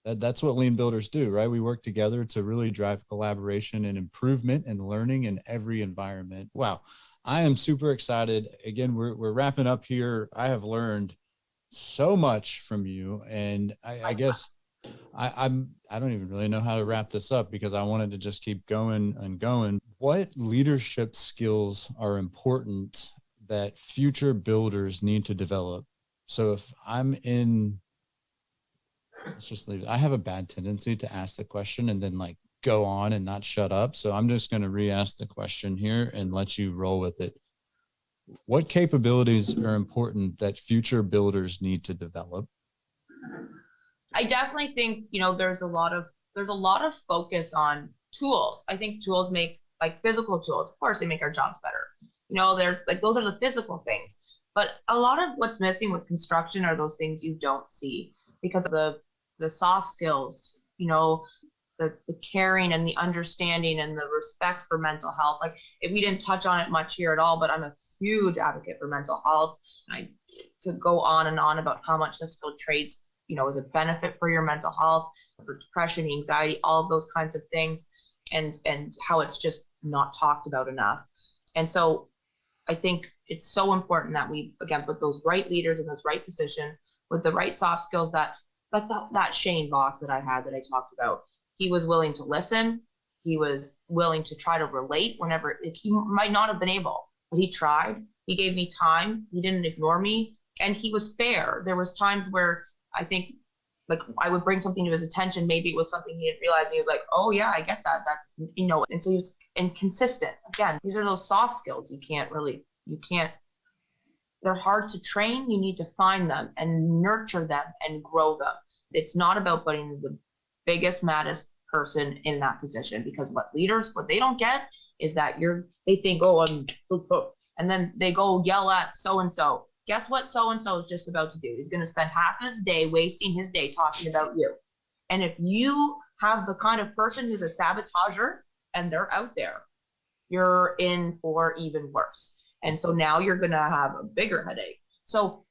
that's what lean builders do, right? We work together to really drive collaboration and improvement and learning in every environment. Wow. I am super excited. Again, we're wrapping up here. I have learned so much from you, and I guess I don't even really know how to wrap this up because I wanted to just keep going and going. What leadership skills are important that future builders need to develop? So if let's just leave it. I have a bad tendency to ask the question and then like go on and not shut up. So I'm just going to re-ask the question here and let you roll with it. What capabilities are important that future builders need to develop?
I definitely think, there's a lot of focus on tools. I think tools make, like, physical tools, of course they make our jobs better. There's like, those are the physical things. But a lot of what's missing with construction are those things you don't see, because of the soft skills, the caring and the understanding and the respect for mental health. Like, if we didn't touch on it much here at all, but I'm a huge advocate for mental health. I could go on and on about how much the skilled trades, is a benefit for your mental health, for depression, anxiety, all of those kinds of things, and how it's just not talked about enough. And so I think it's so important that we, again, put those right leaders in those right positions with the right soft skills that Shane boss that I had, that I talked about. He was willing to listen. He was willing to try to relate whenever, like, he might not have been able, but he tried. He gave me time. He didn't ignore me, and he was fair. There was times where I think, like, I would bring something to his attention. Maybe it was something he didn't realize. And he was like, "Oh yeah, I get that. That's, And so he was inconsistent. Again, these are those soft skills. You can't. They're hard to train. You need to find them and nurture them and grow them. It's not about putting the biggest, maddest person in that position, because what they don't get is that they think, "Oh, I'm," and then they go yell at so and so. Guess what so and so is just about to do? He's going to spend half his day wasting his day talking about you. And if you have the kind of person who's a sabotager and they're out there, you're in for even worse. And so now you're going to have a bigger headache. So,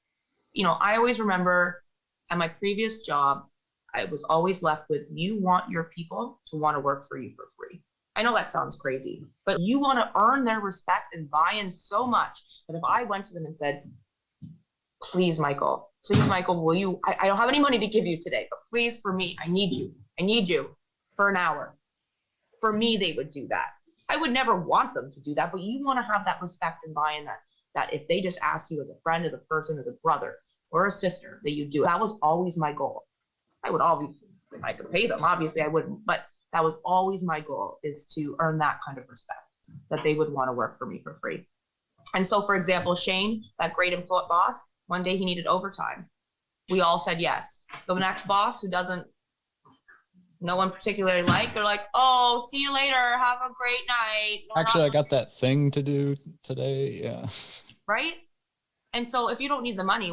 I always remember at my previous job, I was always left with, you want your people to want to work for you for free. I know that sounds crazy, but you want to earn their respect and buy-in so much that if I went to them and said, please, Michael, will you, I don't have any money to give you today, but please, for me, I need you for an hour. For me, they would do that. I would never want them to do that, but you want to have that respect and buy-in that if they just ask you as a friend, as a person, as a brother or a sister, that you do. That was always my goal. I would always, if I could pay them, obviously I wouldn't, but that was always my goal, is to earn that kind of respect, that they would want to work for me for free. And so, for example, Shane, that great boss, one day he needed overtime. We all said yes. The next boss, who no one particularly like, they're like, "Oh, see you later. Have a great night."
Actually, I got that thing to do today. Yeah.
Right? And so if you don't need the money,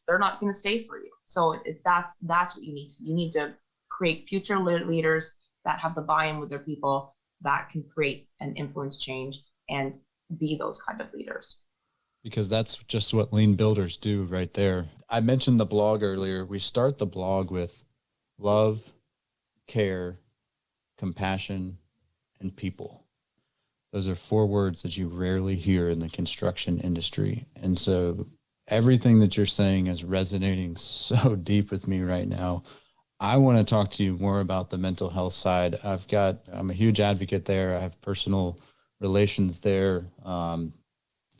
they're not going to stay for you. So that's what you need. You need to create future leaders that have the buy-in with their people, that can create and influence change and be those kind of leaders.
Because that's just what lean builders do right there. I mentioned the blog earlier. We start the blog with love, care, compassion, and people. Those are 4 words that you rarely hear in the construction industry. And so everything that you're saying is resonating so deep with me right now. I want to talk to you more about the mental health side. I'm a huge advocate there. I have personal relations there.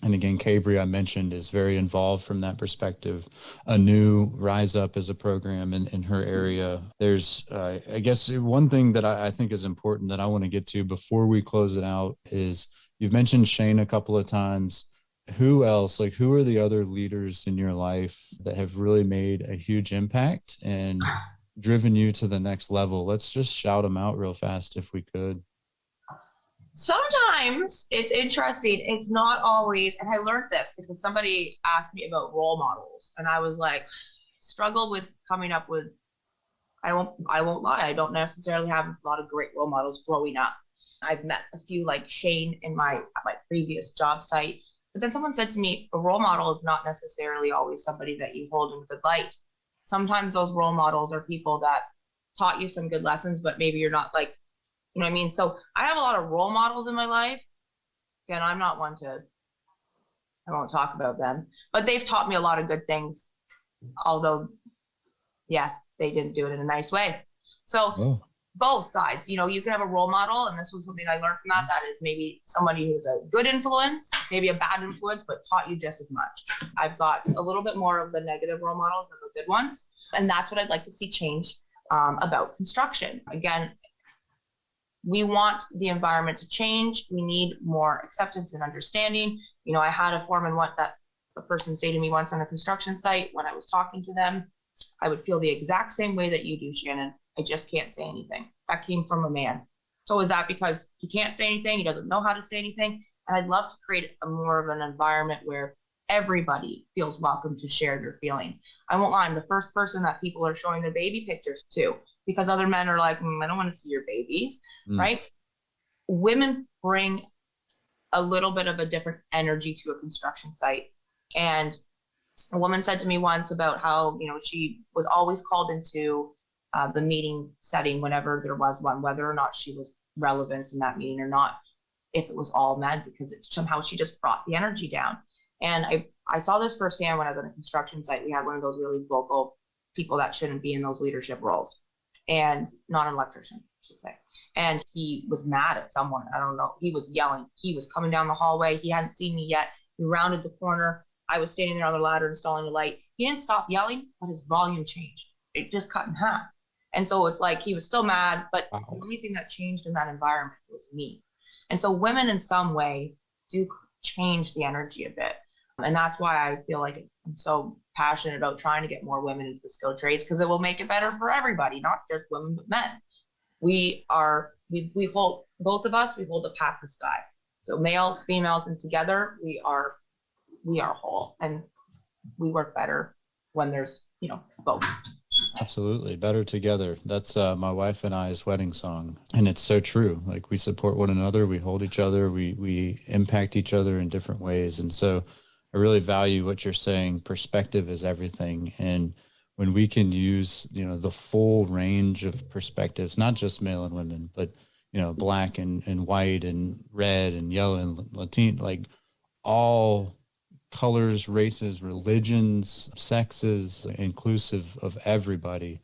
And again, Cabri, I mentioned, is very involved from that perspective. A new Rise Up is a program in her area. There's, I guess, one thing that I think is important that I want to get to before we close it out is, you've mentioned Shane a couple of times. Who else, like, who are the other leaders in your life that have really made a huge impact and driven you to the next level? Let's just shout them out real fast if we could.
Sometimes it's interesting. It's not always, and I learned this because somebody asked me about role models, and I was like, struggle with coming up with, I won't lie, I don't necessarily have a lot of great role models growing up. I've met a few like Shane at my previous job site, but then someone said to me, a role model is not necessarily always somebody that you hold in good light. Sometimes those role models are people that taught you some good lessons, but maybe you're not like, you know what I mean? So I have a lot of role models in my life. Again, I'm not one to, I won't talk about them, but they've taught me a lot of good things. Although, yes, they didn't do it in a nice way. So both sides, you can have a role model. And this was something I learned from that is maybe somebody who's a good influence, maybe a bad influence, but taught you just as much. I've got a little bit more of the negative role models than the good ones. And that's what I'd like to see change about construction. Again, we want the environment to change. We need more acceptance and understanding. I had a foreman that a person say to me once on a construction site when I was talking to them, I would feel the exact same way that you do, Shannon. I just can't say anything. That came from a man. So is that because he can't say anything? He doesn't know how to say anything? And I'd love to create a more of an environment where everybody feels welcome to share their feelings. I won't lie, I'm the first person that people are showing their baby pictures to, because other men are like, I don't want to see your babies, right? Women bring a little bit of a different energy to a construction site. And a woman said to me once about how, she was always called into the meeting setting whenever there was one, whether or not she was relevant in that meeting or not, if it was all men, because somehow she just brought the energy down. And I saw this firsthand when I was on a construction site. We had one of those really vocal people that shouldn't be in those leadership roles, and not an electrician, I should say. And he was mad at someone. I don't know. He was yelling. He was coming down the hallway. He hadn't seen me yet. He rounded the corner. I was standing there on the ladder installing the light. He didn't stop yelling, but his volume changed. It just cut in half. And so it's like he was still mad, but the only thing that changed in that environment was me. And so women in some way do change the energy a bit. And that's why I feel like I'm so passionate about trying to get more women into the skilled trades, because it will make it better for everybody, not just women, but men. We hold, both of us, we hold a path to sky. So males, females, and together we are whole, and we work better when there's, both.
Absolutely. Better together. That's my wife and I's wedding song. And it's so true. Like, we support one another, we hold each other, we impact each other in different ways. And so I really value what you're saying. Perspective is everything. And when we can use, the full range of perspectives, not just male and women, but, black and white and red and yellow and Latino, like all colors, races, religions, sexes, inclusive of everybody,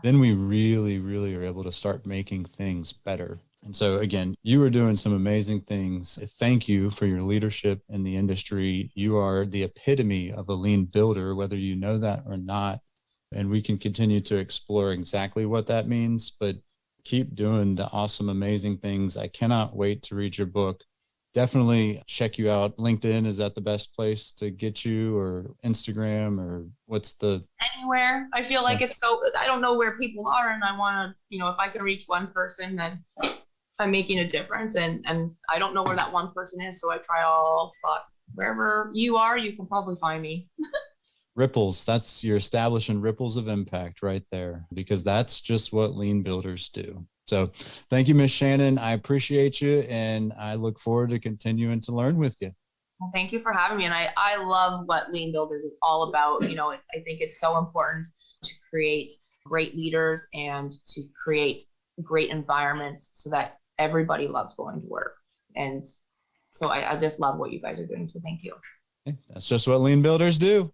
then we really, really are able to start making things better. And so again, you are doing some amazing things. Thank you for your leadership in the industry. You are the epitome of a lean builder, whether you know that or not. And we can continue to explore exactly what that means, but keep doing the awesome, amazing things. I cannot wait to read your book. Definitely check you out. LinkedIn, is that the best place to get you, or Instagram, or what's the...
Anywhere. I feel like it's so, I don't know where people are, and I want to, if I can reach one person, then I'm making a difference. And I don't know where that one person is, so I try all spots. Wherever you are, you can probably find me.
Ripples. You're establishing ripples of impact right there, because that's just what lean builders do. So thank you, Miss Shannon. I appreciate you, and I look forward to continuing to learn with you.
Well, thank you for having me. And I love what Lean Builders is all about. I think it's so important to create great leaders and to create great environments so that everybody loves going to work. And so I just love what you guys are doing. So thank you.
That's just what lean builders do.